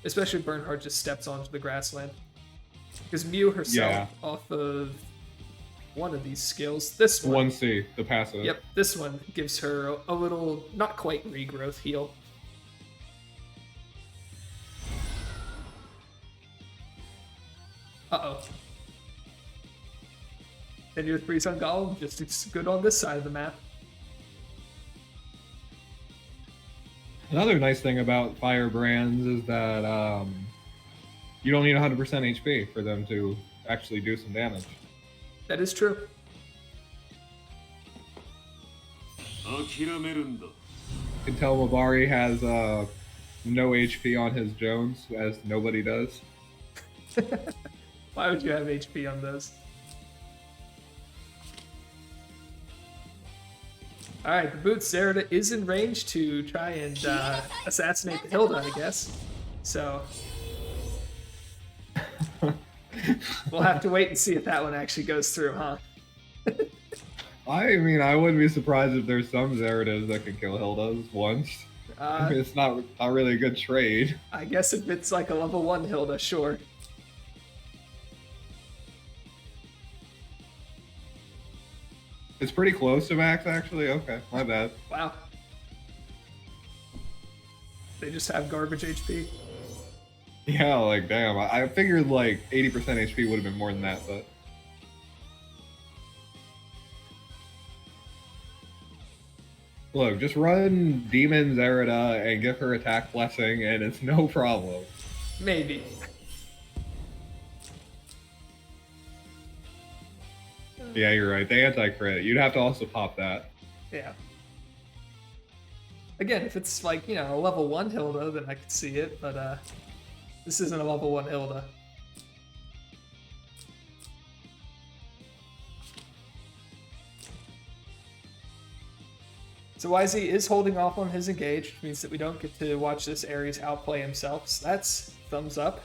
Especially if Bernhardt just steps onto the grassland. Because Mew herself, off of one of these skills, this one... 1C, the passive. Yep, this one gives her a little, not quite regrowth heal. Uh-oh. And your 3-Sun Golem just is good on this side of the map. Another nice thing about Firebrands is that you don't need 100% HP for them to actually do some damage. That is true. You can tell Maebari has no HP on his Jones, as nobody does. Why would you have HP on those? Alright, the boots. Zerida is in range to try and assassinate the Hilda, I guess. So we'll have to wait and see if that one actually goes through, huh? I mean, I wouldn't be surprised if there's some Zeridas that can kill Hildas once. I mean, it's not really a good trade. I guess if it's like a level 1 Hilda, sure. It's pretty close to max, actually. Okay, my bad. Wow. They just have garbage HP. Yeah, like, damn. I figured, like, 80% HP would have been more than that, but... Look, just run Demon Zerida and give her attack blessing, and it's no problem. Maybe. Yeah, you're right. The anti-crit. You'd have to also pop that. Yeah. Again, if it's like, you know, a level 1 Hilda, then I could see it, but this isn't a level 1 Hilda. So Yz is holding off on his engage, which means that we don't get to watch this Ares outplay himself, so that's thumbs up.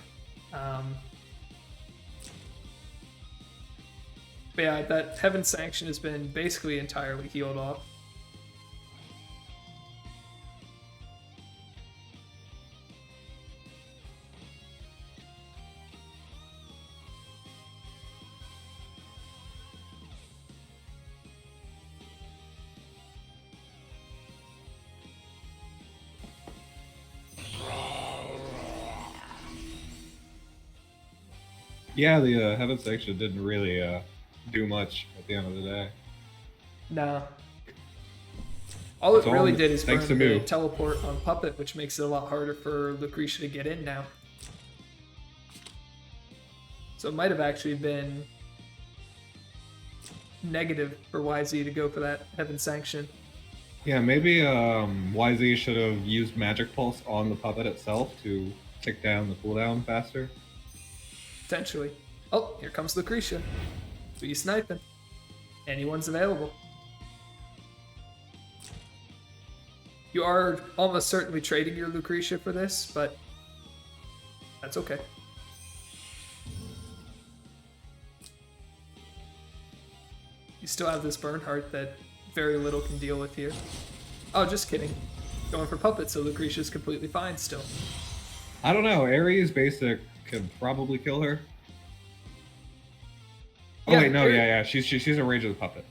But yeah, that Heaven Sanction has been basically entirely healed off. Yeah, the Heaven Sanction didn't really do much at the end of the day. No. All it really did is burn to the me. teleport on Puppet, which makes it a lot harder for Lucretia to get in now. So it might have actually been negative for Yz to go for that Heaven Sanction. Yeah, maybe Yz should have used Magic Pulse on the Puppet itself to tick down the cooldown faster. Potentially. Oh, here comes Lucretia. Who you sniping? Anyone's available. You are almost certainly trading your Lucretia for this, but that's okay. You still have this Bernhardt that very little can deal with here. Oh, just kidding. Going for Puppet, so Lucretia's completely fine still. I don't know. Ares basic could probably kill her. Oh Yeah, wait, no, Ares- yeah. She's in range of the Puppet.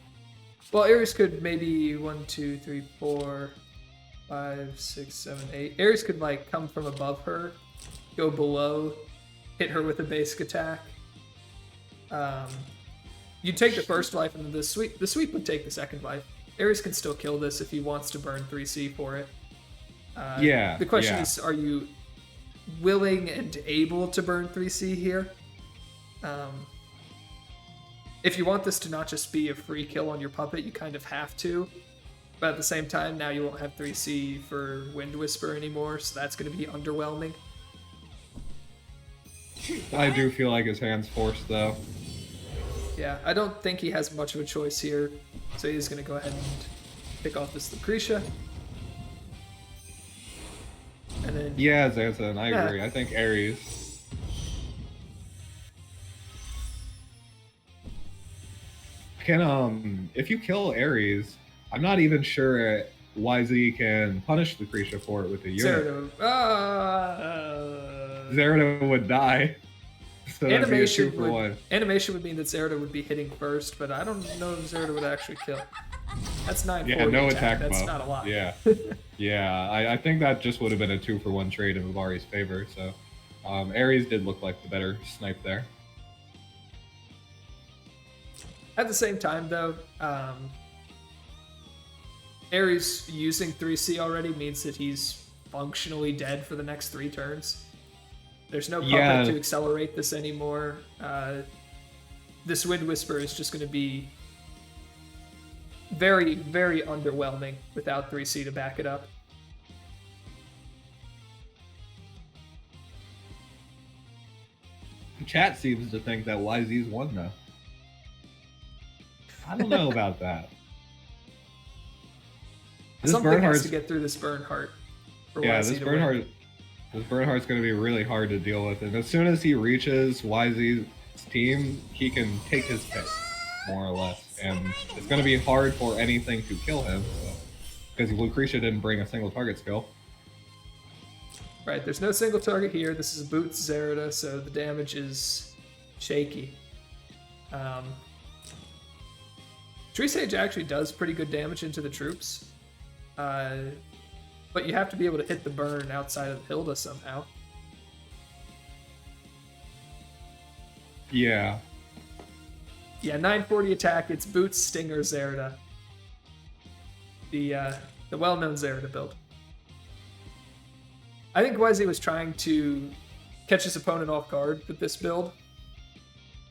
Well, Ares could maybe 1, 2, 3, 4, 5, 6, 7, 8. Ares could like come from above her, go below, hit her with a basic attack. You take the first life, and then the sweep would take the second life. Ares can still kill this if he wants to burn 3C for it. Yeah. The question yeah. is, are you willing and able to burn 3C here? If you want this to not just be a free kill on your Puppet, you kind of have to. But at the same time, now you won't have 3C for Wind Whisper anymore, so that's going to be underwhelming. I do feel like his hand's forced, though. Yeah, I don't think he has much of a choice here, so he's going to go ahead and pick off this Lucretia. And then... Yeah, Xanthan, I agree. I think Ares. If you kill Ares, I'm not even sure Yz can punish Lucretia for it with a unit. Zerida would die. So Animation would mean that Zerida would be hitting first, but I don't know if Zerida would actually kill. That's 940 Yeah, no attack That's buff. not a lot. Yeah. Yeah, I think that just would have been a 2-for-1 trade in Maebari's favor, so Ares did look like the better snipe there. At the same time, though, Ares using 3C already means that he's functionally dead for the next 3 turns. There's no Puppet to accelerate this anymore. This Wind Whisper is just going to be very, very underwhelming without 3C to back it up. Chat seems to think that YZ's won though. I don't know about that. Something has to get through this Bernhardt. Yeah, this Bernhardt's going to be really hard to deal with, and as soon as he reaches YZ's team, he can take his pick, more or less, and it's going to be hard for anything to kill him, because Lucretia didn't bring a single target skill. Right, there's no single target here. This is Boots Zerida, so the damage is shaky. Tree Sage actually does pretty good damage into the troops. But you have to be able to hit the burn outside of Hilda somehow. Yeah. Yeah, 940 attack. It's Boots, Stinger, Zerida. The well-known Zerida build. I think YZ was trying to catch his opponent off guard with this build.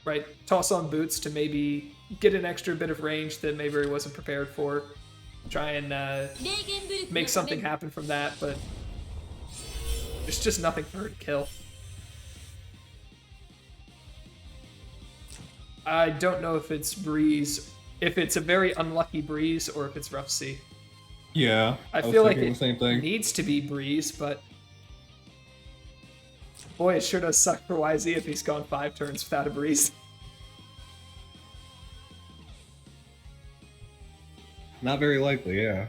Right, toss on Boots to maybe get an extra bit of range that Maebari wasn't prepared for. Try and make something happen from that, but there's just nothing for her to kill. I don't know if it's Breeze, if it's a very unlucky Breeze, or if it's Rough Sea. Yeah, I feel like it needs to be Breeze, but boy, it sure does suck for YZ if he's gone 5 turns without a Breeze. Not very likely, yeah.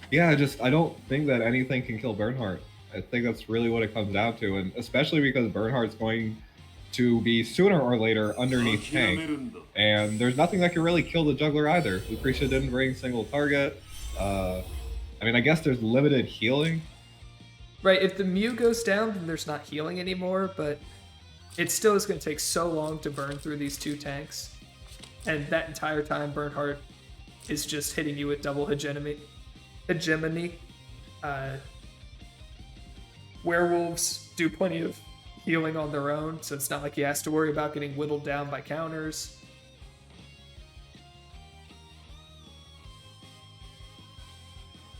Yeah, I don't think that anything can kill Bernhardt. I think that's really what it comes down to, and especially because Bernhardt's going to be sooner or later underneath tank, and there's nothing that can really kill the juggler either. Lucretia didn't bring single target. I mean, I guess there's limited healing. Right, if the Mew goes down, then there's not healing anymore, but it still is going to take so long to burn through these 2 tanks. And that entire time, Bernhardt is just hitting you with double hegemony. Werewolves do plenty of healing on their own, so it's not like he has to worry about getting whittled down by counters.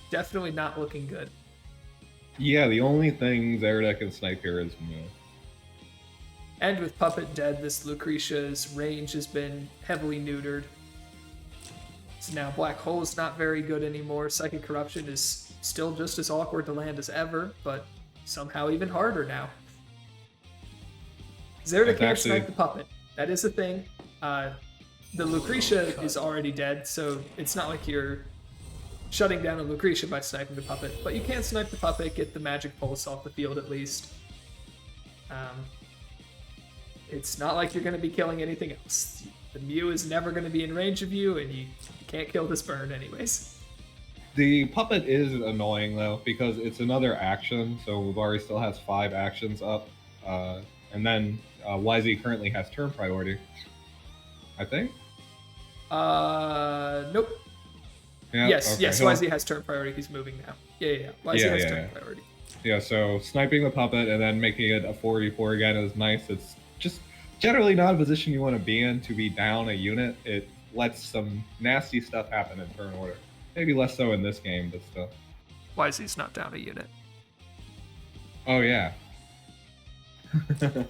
Definitely not looking good. Yeah, the only thing Zerida can snipe here is Mew. And with Puppet dead, this Lucretia's range has been heavily neutered. So now Black Hole is not very good anymore. Psychic Corruption is still just as awkward to land as ever, but somehow even harder now. Zerida can't snipe the Puppet. That is a thing. The Lucretia is already dead, so it's not like you're shutting down a Lucretia by sniping the Puppet. But you can snipe the Puppet, get the Magic Pulse off the field at least. It's not like you're going to be killing anything else. The Mew is never going to be in range of you, and you can't kill this burn anyways. The Puppet is annoying, though, because it's another action, so Maebari still has 5 actions up, and then YZ currently has turn priority, I think? Nope. Yeah, yes, okay. yes, YZ has turn priority, he's moving now. Yeah. YZ has turn priority. Yeah, so sniping the Puppet and then making it a 4v4 again is nice. It's just generally not a position you want to be in to be down a unit. It lets some nasty stuff happen in turn order. Maybe less so in this game, but still. YZ's not down a unit. Oh, yeah. Puppet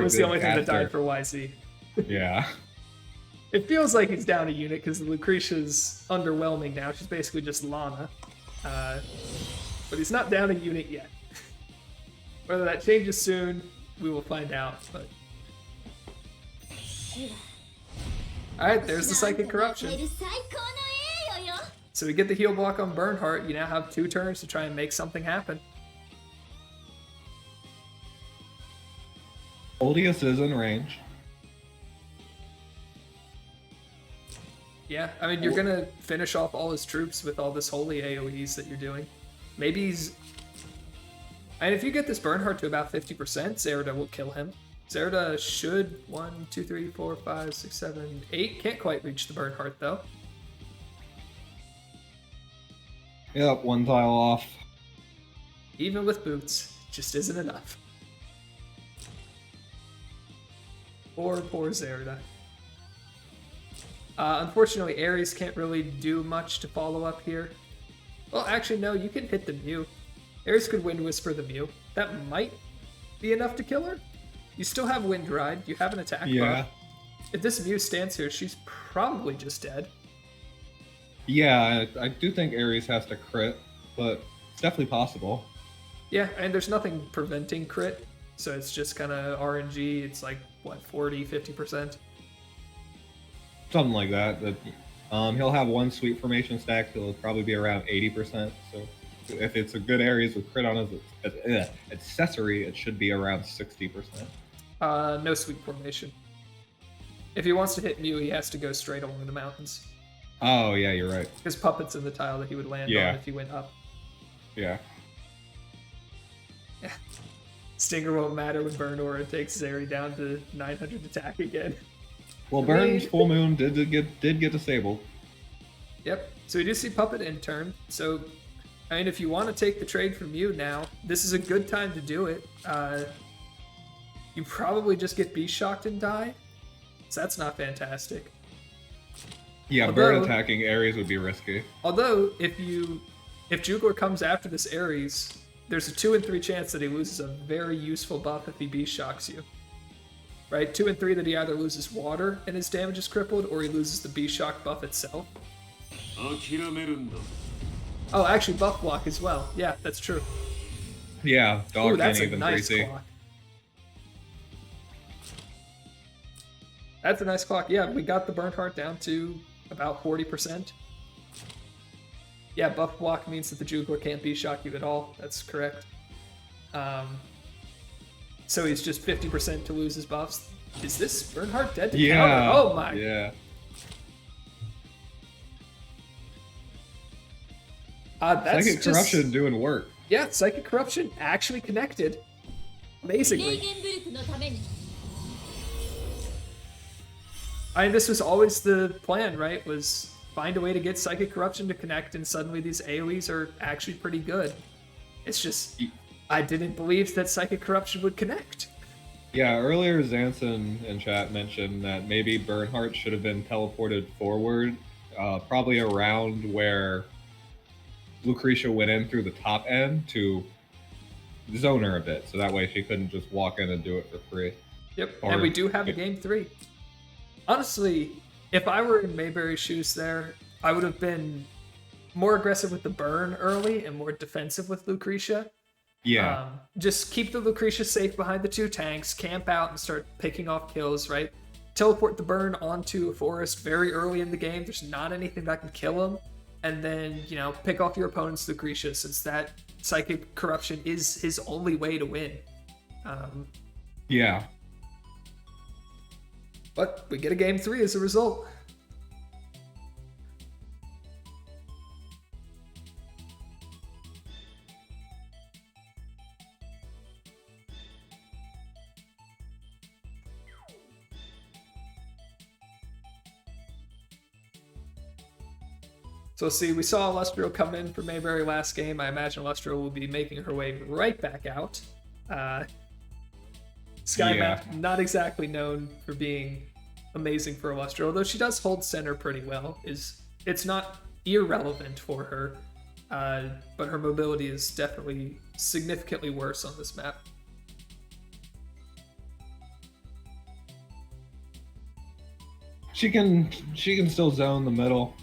was the only thing that died for YZ. Yeah. It feels like he's down a unit because Lucretia's underwhelming now. She's basically just Lana. But he's not down a unit yet. Whether that changes soon, we will find out. But alright, there's the Psychic Corruption. So we get the heal block on Bernhardt. You now have 2 turns to try and make something happen. Oldius is in range. Yeah, I mean, you're going to finish off all his troops with all this holy AoEs that you're doing. Maybe he's... And if you get this Bernhardt to about 50%, Zerida will kill him. Zerida should 1, 2, 3, 4, 5, 6, 7, 8. Can't quite reach the Bernhardt, though. Yep, 1 tile off. Even with boots, just isn't enough. Poor Zerida. Unfortunately, Ares can't really do much to follow up here. Well, actually, no, you can hit the Mew. Ares could Wind Whisper the Mew. That might be enough to kill her. You still have Wind Ride. You have an attack buff. If this Mew stands here, she's probably just dead. Yeah, I do think Ares has to crit, but it's definitely possible. Yeah, and there's nothing preventing crit, so it's just kind of RNG. It's like, what, 40, 50%? Something like that. He'll have one sweep formation stack. He'll probably be around 80%. So if it's a good Ares with crit on his accessory, it should be around 60%. No sweep formation. If he wants to hit Mew, he has to go straight along the mountains. Oh, yeah, you're right. Because Puppet's in the tile that he would land on if he went up. Yeah. Stinger won't matter when Burn Aura takes Zeri down to 900 attack again. Well, Burn's Full Moon did get disabled. Yep. So we do see Puppet in turn. So, I mean, if you want to take the trade from Mew now, this is a good time to do it. You probably just get Beast Shocked and die. So that's not fantastic. Yeah, Burn attacking Ares would be risky. Although, if Jugler comes after this Ares, there's a 2 in 3 chance that he loses a very useful buff if he Beast Shocks you. Right? 2 in 3 that he either loses water and his damage is crippled, or he loses the Beast Shock buff itself. Oh, actually, buff block as well. Yeah, that's true. Yeah, dog that's can't a even nice 3C. clock. That's a nice clock. Yeah, we got the Burnt Heart down to about 40%. Yeah, buff block means that the Jugler can't Beast Shock you at all. That's correct. So he's just 50% to lose his buffs. Is this Bernhardt dead to counter? Oh my. Yeah. That's Psychic Corruption doing work. Yeah, Psychic Corruption actually connected. Amazingly. I mean, this was always the plan, right? Was find a way to get Psychic Corruption to connect, and suddenly these AoEs are actually pretty good. It's just, I didn't believe that Psychic Corruption would connect. Yeah, earlier Zanson in chat mentioned that maybe Bernhardt should have been teleported forward, probably around where Lucretia went in through the top end to zone her a bit, so that way she couldn't just walk in and do it for free. Yep, and we do have a game 3. Honestly, if I were in Maebari's shoes there, I would have been more aggressive with the burn early and more defensive with Lucretia. Yeah. Just keep the Lucretia safe behind the 2 tanks, camp out and start picking off kills, right? Teleport the burn onto a forest very early in the game. There's not anything that can kill him. And then, you know, pick off your opponent's Lucretia, since that Psychic Corruption is his only way to win. Yeah. But we get a game 3 as a result. So see, we saw Lustro come in for Maebari last game. I imagine Lustro will be making her way right back out. Skymap, not exactly known for being amazing for Lustro, although she does hold center pretty well. It's not irrelevant for her, but her mobility is definitely significantly worse on this map. She can still zone the middle.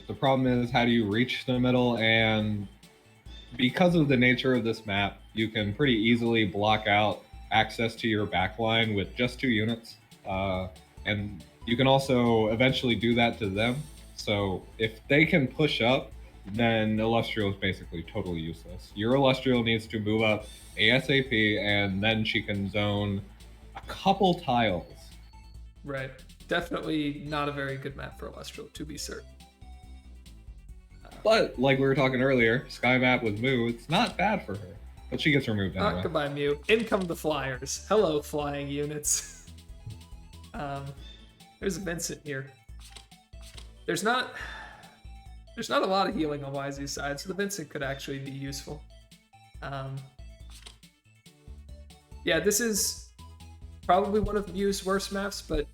The problem is, how do you reach the middle? And because of the nature of this map, you can pretty easily block out access to your backline with just 2 units. And you can also eventually do that to them. So if they can push up, then Illustrial is basically totally useless. Your Illustrial needs to move up ASAP, and then she can zone a couple tiles. Right. Definitely not a very good map for Illustrial, to be certain. But, like we were talking earlier, Sky Map with Moo, it's not bad for her. But she gets removed anyway. Goodbye, Mew. In come the flyers. Hello, flying units. There's Vincent here. There's not a lot of healing on YZ's side, so the Vincent could actually be useful. Yeah, this is probably one of Mew's worst maps, but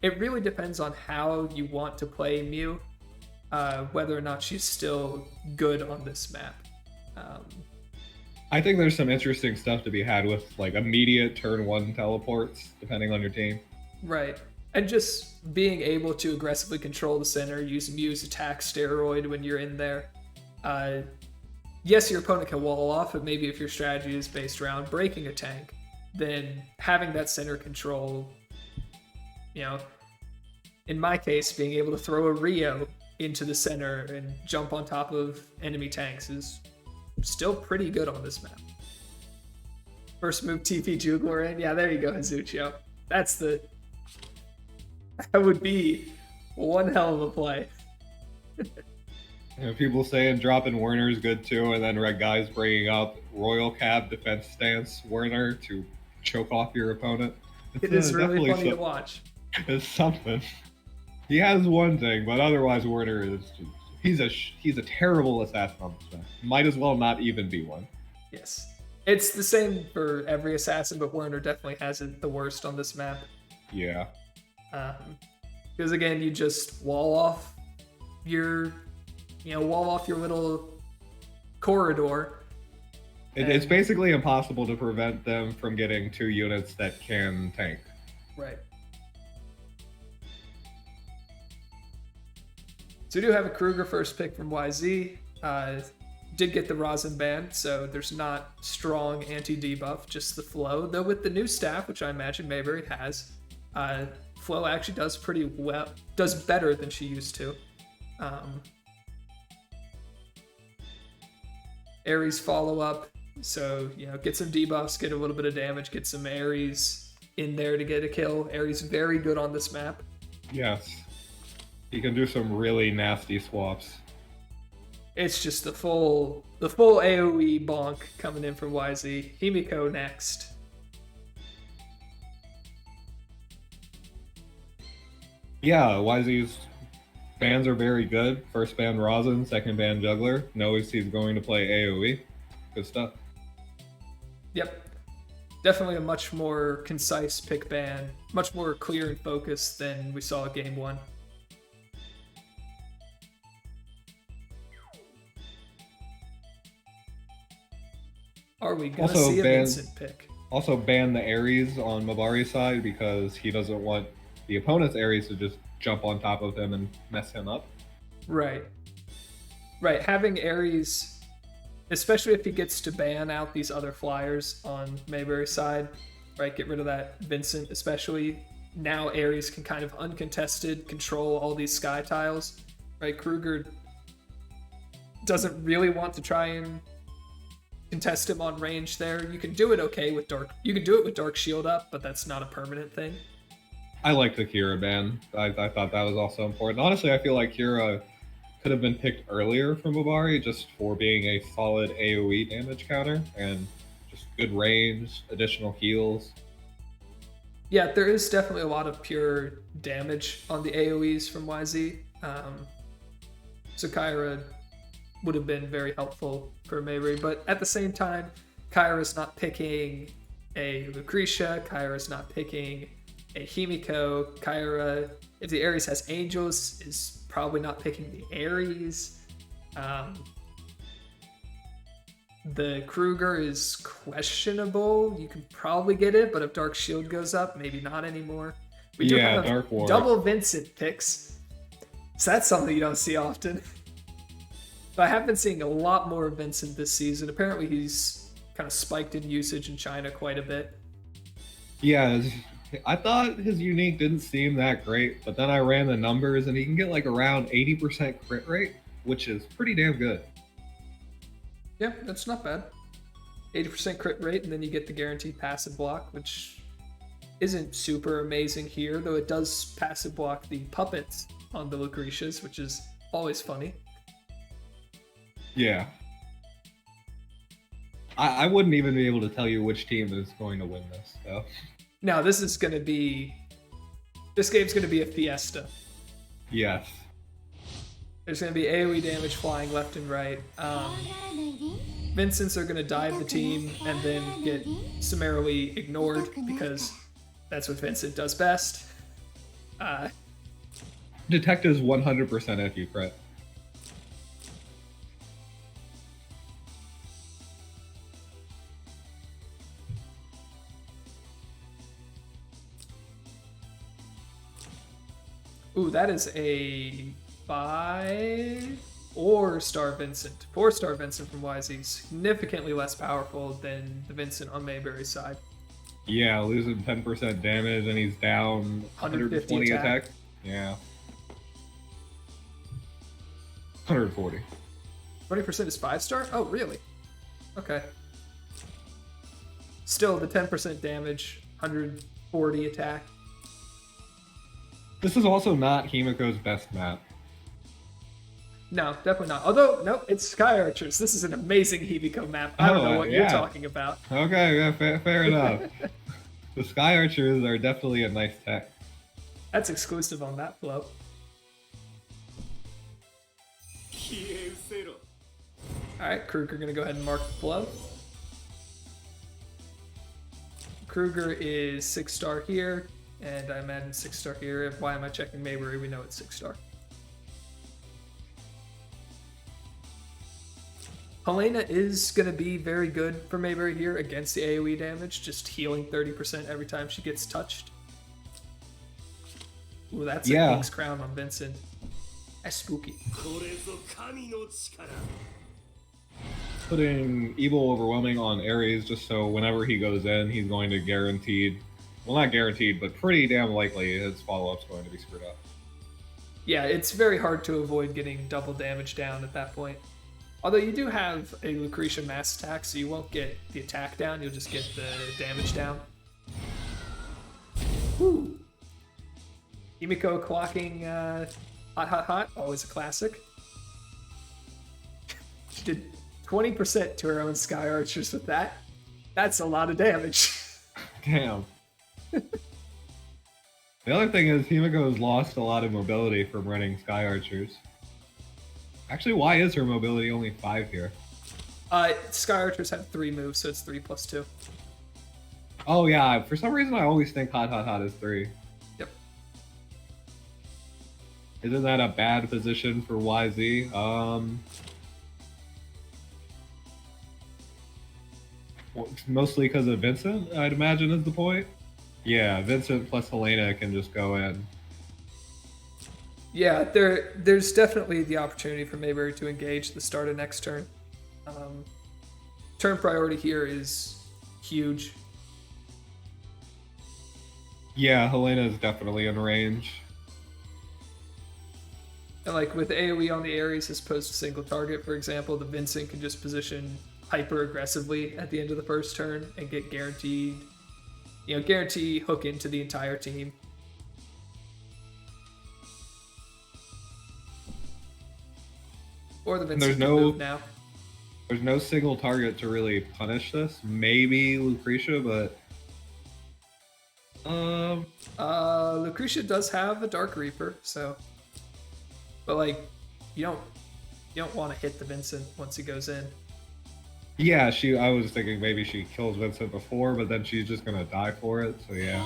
it really depends on how you want to play Mew, whether or not she's still good on this map. I think there's some interesting stuff to be had with like immediate turn 1 teleports, depending on your team. Right. And just being able to aggressively control the center, use Mew's attack steroid when you're in there. Yes, your opponent can wall off, but maybe if your strategy is based around breaking a tank, then having that center control, you know, in my case, being able to throw a Rio into the center and jump on top of enemy tanks is still pretty good on this map. First move TP Jugler in. Yeah, there you go, Hazuchio. That would be one hell of a play. People saying dropping Werner is good too, and then Red Guy's bringing up Royal Cab defense stance Werner to choke off your opponent. It is really funny to watch. It's something. He has one thing, but otherwise Werner is he's a terrible assassin on this map. Might as well not even be one. Yes. It's the same for every assassin, but Werner definitely has it the worst on this map. Yeah. Because again, you just wall off your little corridor. It's basically impossible to prevent them from getting 2 units that can tank. Right. So we do have a Kruger first pick from YZ. Did get the Rosin ban, so there's not strong anti-debuff, just the flow. Though with the new staff, which I imagine Maebari has, flow actually does pretty well, does better than she used to. Ares follow up, so get some debuffs, get a little bit of damage, get some Ares in there to get a kill. Ares very good on this map. Yes. He can do some really nasty swaps. It's just the full AoE bonk coming in from YZ. Himiko next. Yeah, YZ's bans are very good. First ban Rosin, second ban Juggler. Knows he's going to play AoE. Good stuff. Yep. Definitely a much more concise pick ban. Much more clear and focused than we saw at game 1. Are we going to see a Vincent pick? Also ban the Ares on Maebari's side because he doesn't want the opponent's Ares to just jump on top of him and mess him up. Right. Right. Having Ares, especially if he gets to ban out these other flyers on Maebari's side, right? Get rid of that Vincent, especially. Now Ares can kind of uncontested control all these sky tiles, right? Kruger doesn't really want to try and contest him on range there. You can do it okay with Dark. You can do it with Dark Shield up, but that's not a permanent thing. I like the Kira ban. I thought that was also important. Honestly, I feel like Kira could have been picked earlier from Maebari just for being a solid AoE damage counter and just good range, additional heals. Yeah, there is definitely a lot of pure damage on the AoEs from YZ. So Kyra would have been very helpful for Maebari, but at the same time, Kyra's not picking a Lucretia, Kyra's not picking a Himiko. Kyra, if the Ares has Angels, is probably not picking the Ares. The Kruger is questionable. You can probably get it, but if Dark Shield goes up, maybe not anymore. We do have Dark War. Double Vincent picks, so that's something you don't see often. But I have been seeing a lot more of Vincent this season. Apparently he's kind of spiked in usage in China quite a bit. Yeah, I thought his unique didn't seem that great, but then I ran the numbers and he can get like around 80% crit rate, which is pretty damn good. Yeah, that's not bad. 80% crit rate, and then you get the guaranteed passive block, which isn't super amazing here, though it does passive block the puppets on the Lucretias, which is always funny. Yeah. I wouldn't even be able to tell you which team is going to win this, though. No, this game's going to be a fiesta. Yes. There's going to be AoE damage flying left and right. Vincents are going to dive the team and then get summarily ignored because that's what Vincent does best. Detect is 100% if you crit. Ooh, that is a 5 or Star Vincent. 4-star Vincent from Yz, significantly less powerful than the Vincent on Maebari's side. Yeah, losing 10% damage and he's down 120 attack. Yeah. 140. 20% is 5-star? Oh, really? Okay. Still, the 10% damage, 140 attack. This is also not Himiko's best map. No, definitely not. Although, no, it's Sky Archers. This is an amazing Himiko map. I don't know what you're talking about. Okay, yeah, fair enough. The Sky Archers are definitely a nice tech. That's exclusive on that flow. Alright, Kruger gonna go ahead and mark the flow. Kruger is 6-star here, and I imagine 6-star here. Why am I checking Maebari? We know it's 6-star. Helena is going to be very good for Maebari here against the AoE damage, just healing 30% every time she gets touched. Ooh, that's a King's Crown on Vincent. That's spooky. Putting Evil Overwhelming on Ares just so whenever he goes in, he's going to guaranteed, well, not guaranteed, but pretty damn likely his follow-up's going to be screwed up. Yeah, it's very hard to avoid getting double damage down at that point. Although you do have a Lucretia mass attack, so you won't get the attack down, you'll just get the damage down. Woo! Himiko clocking hot, always a classic. She did 20% to her own Sky Archers with that. That's a lot of damage. Damn. The other thing is Himiko has lost a lot of mobility from running Sky Archers. Actually, why is her mobility only 5 here? Sky Archers have 3 moves, so it's 3 plus 2. Oh yeah, for some reason I always think hot is 3. Yep. Isn't that a bad position for YZ? Mostly because of Vincent, I'd imagine is the point. Yeah, Vincent plus Helena can just go in. Yeah, there's definitely the opportunity for Maebari to engage the start of next turn. Turn priority here is huge. Yeah, Helena is definitely in range. And like with AoE on the Ares as opposed to single target, for example, the Vincent can just position hyper aggressively at the end of the first turn and get guaranteed, guarantee hook into the entire team. Or the Vincent can move now. There's no single target to really punish this. Maybe Lucretia, but Lucretia does have a Dark Reaper, so, but like you don't want to hit the Vincent once he goes in. Yeah, I was thinking maybe she kills Vincent before, but then she's just gonna die for it. So yeah.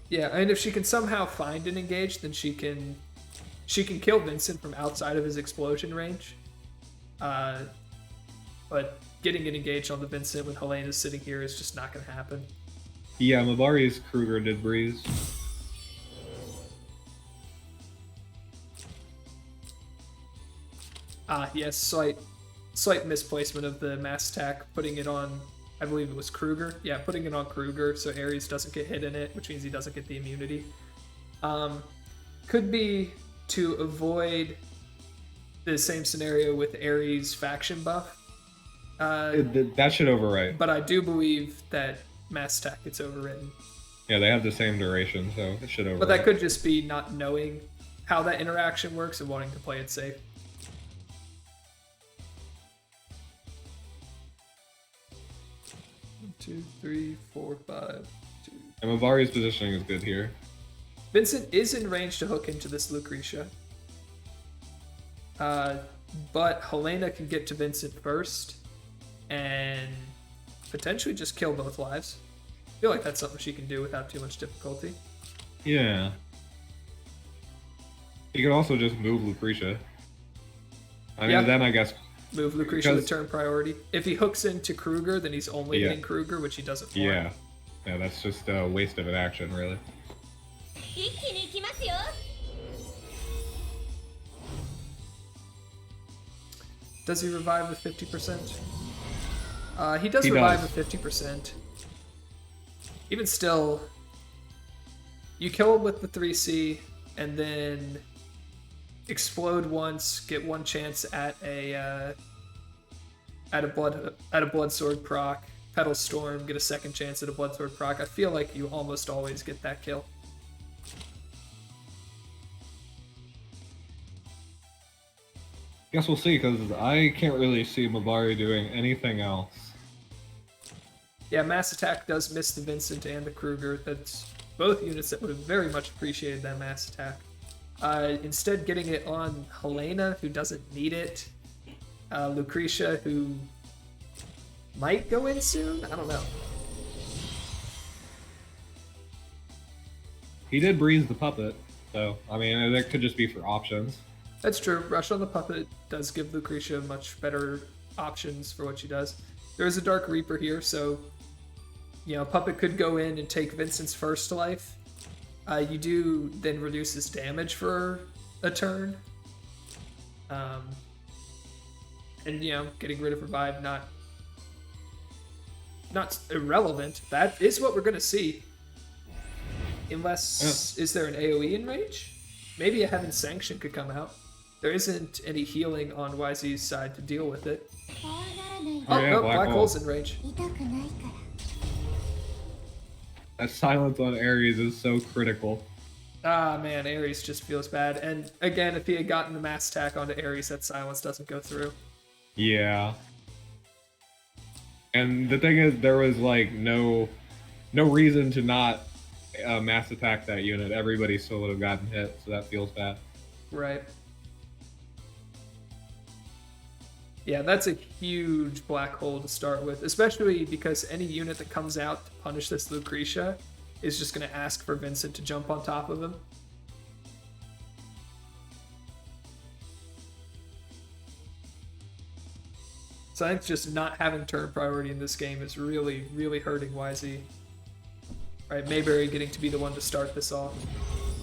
Yeah, and if she can somehow find an engage, then she can kill Vincent from outside of his explosion range. But getting it engaged on the Vincent when Helena's sitting here is just not going to happen. Yeah, Maebari's Kruger did breeze. Yes, slight misplacement of the mass attack, putting it on, I believe it was Kruger. Yeah, putting it on Kruger so Ares doesn't get hit in it, which means he doesn't get the immunity. Could be to avoid the same scenario with Ares' faction buff. That should overwrite. But I do believe that mass attack gets overwritten. Yeah, they have the same duration, so it should overwrite. But that could just be not knowing how that interaction works and wanting to play it safe. One, 2, 3, 4, 5, 2. And Maebari's positioning is good here. Vincent is in range to hook into this Lucretia. But Helena can get to Vincent first and potentially just kill both lives. I feel like that's something she can do without too much difficulty. Yeah. You could also just move Lucretia. I mean, Yep. then I guess Move Lucretia with turn priority. If he hooks into Kruger, then he's only hitting Kruger, which he doesn't for. Yeah, that's just a waste of an action, really. Does he revive with 50%? He does revive with 50%. Even still, you kill him with the 3C, and then explode once, get one chance at a blood sword proc, Petal Storm, get a second chance at a blood sword proc. I feel like you almost always get that kill. Guess we'll see, because I can't really see Maebari doing anything else. Yeah, Mass Attack does miss the Vincent and the Kruger. That's both units that would have very much appreciated that Mass Attack. Instead, getting it on Helena, who doesn't need it. Lucretia, who might go in soon? I don't know. He did breeze the puppet, so, I mean, that could just be for options. That's true. Rush on the Puppet does give Lucretia much better options for what she does. There is a Dark Reaper here, so, you know, Puppet could go in and take Vincent's first life. You do then reduce his damage for a turn. And, you know, getting rid of Revive, not irrelevant. That is what we're going to see. Unless, is there an AoE in range? Maybe a Heaven Sanction could come out. There isn't any healing on YZ's side to deal with it. Oh, no, Black Hole's in range. That silence on Ares is so critical. Ah, man, Ares just feels bad. And again, if he had gotten the mass attack onto Ares, that silence doesn't go through. Yeah. And the thing is, there was, like, no reason to not mass attack that unit. Everybody still would have gotten hit, so that feels bad. Right. Yeah, that's a huge black hole to start with, especially because any unit that comes out to punish this Lucretia is just going to ask for Vincent to jump on top of him. So I think just not having turn priority in this game is really, really hurting YZ. Right, Maebari getting to be the one to start this off.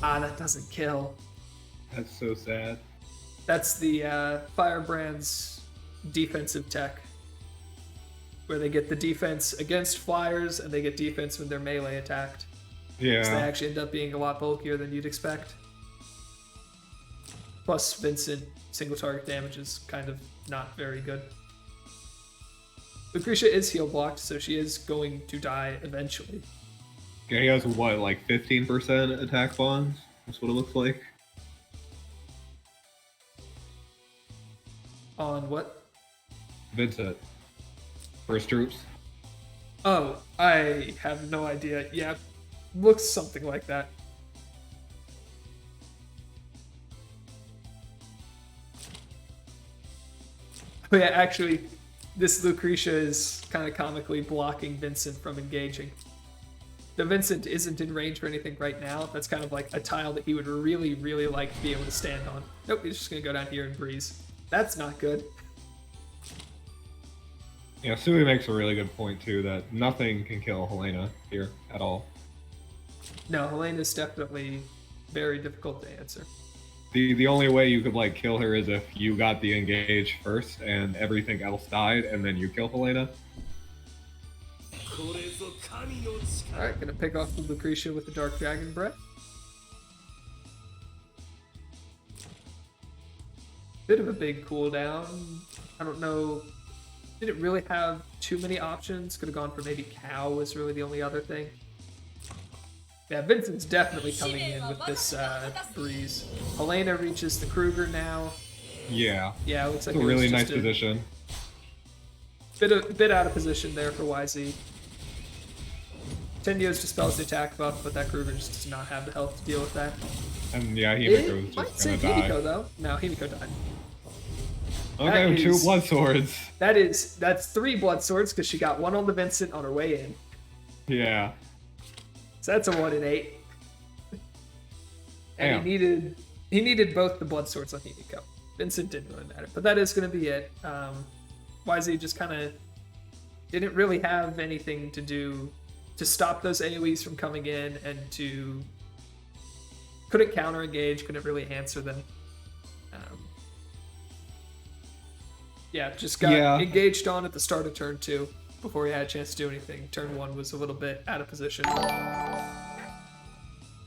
Ah, that doesn't kill. That's so sad. That's the Firebrand's defensive tech, where they get the defense against flyers and they get defense when they're melee attacked. Yeah. So they actually end up being a lot bulkier than you'd expect. Plus, Vincent single target damage is kind of not very good. Lucretia is heal blocked, so she is going to die eventually. Yeah, he has what, like 15% attack bonds? That's what it looks like. On what? Vincent. First troops. Oh, I have no idea. Yeah, looks something like that. But yeah, actually, this Lucretia is kind of comically blocking Vincent from engaging. The Vincent isn't in range for anything right now. That's kind of like a tile that he would really, really like to be able to stand on. Nope, he's just going to go down here and breeze. That's not good. Yeah, Sui makes a really good point, too, that nothing can kill Helena here at all. No, Helena's definitely very difficult to answer. The only way you could, like, kill her is if you got the engage first and everything else died, and then you kill Helena. Alright, gonna pick off the Lucretia with the Dark Dragon Breath. Bit of a big cooldown. I don't know. Didn't really have too many options. Could have gone for maybe Cow was really the only other thing. Yeah, Vincent's definitely coming in with this breeze. Helena reaches the Kruger now. Yeah. Yeah, it looks like it's a really nice just position. Bit out of position there for YZ. Tenyo's dispels the attack buff, but that Kruger just does not have the health to deal with that. And yeah, Himiko's just gonna die. Himiko though. No, Himiko died. Okay, with 2 blood swords. That's 3 blood swords because she got one on the Vincent on her way in. Yeah. So that's a 1 in 8. And Damn. he needed both the blood swords on Himiko. Vincent didn't really matter, but that is going to be it. Yz just kind of didn't really have anything to do to stop those AoEs from coming in, and couldn't counter engage, couldn't really answer them. Just got engaged on at the start of turn 2 before he had a chance to do anything. Turn 1 was a little bit out of position.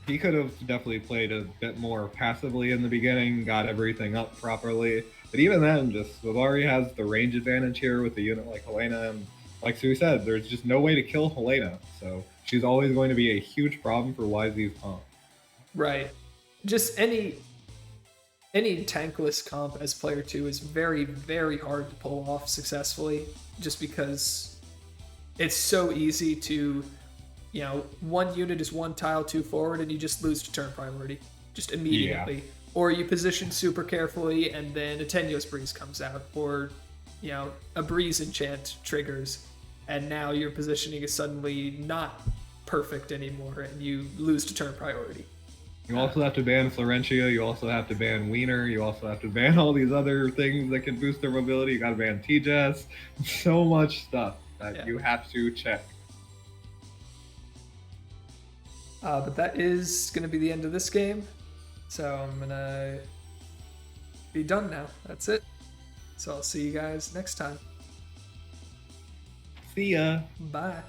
He could have definitely played a bit more passively in the beginning, got everything up properly. But even then, just Maebari has the range advantage here with a unit like Helena, and like Sue said, there's just no way to kill Helena, so she's always going to be a huge problem for YZ's comp. Right. Just any tankless comp as player 2 is very, very hard to pull off successfully, just because it's so easy to, one unit is 1 tile too forward and you just lose to turn priority just immediately. Yeah. Or you position super carefully and then a Tenuous Breeze comes out, or a Breeze enchant triggers, and now your positioning is suddenly not perfect anymore and you lose to turn priority. You also have to ban Florentia, you also have to ban Wiener, you also have to ban all these other things that can boost their mobility, you gotta ban T-Jess, so much stuff that you have to check. But that is going to be the end of this game, so I'm going to be done now. That's it. So I'll see you guys next time. See ya. Bye.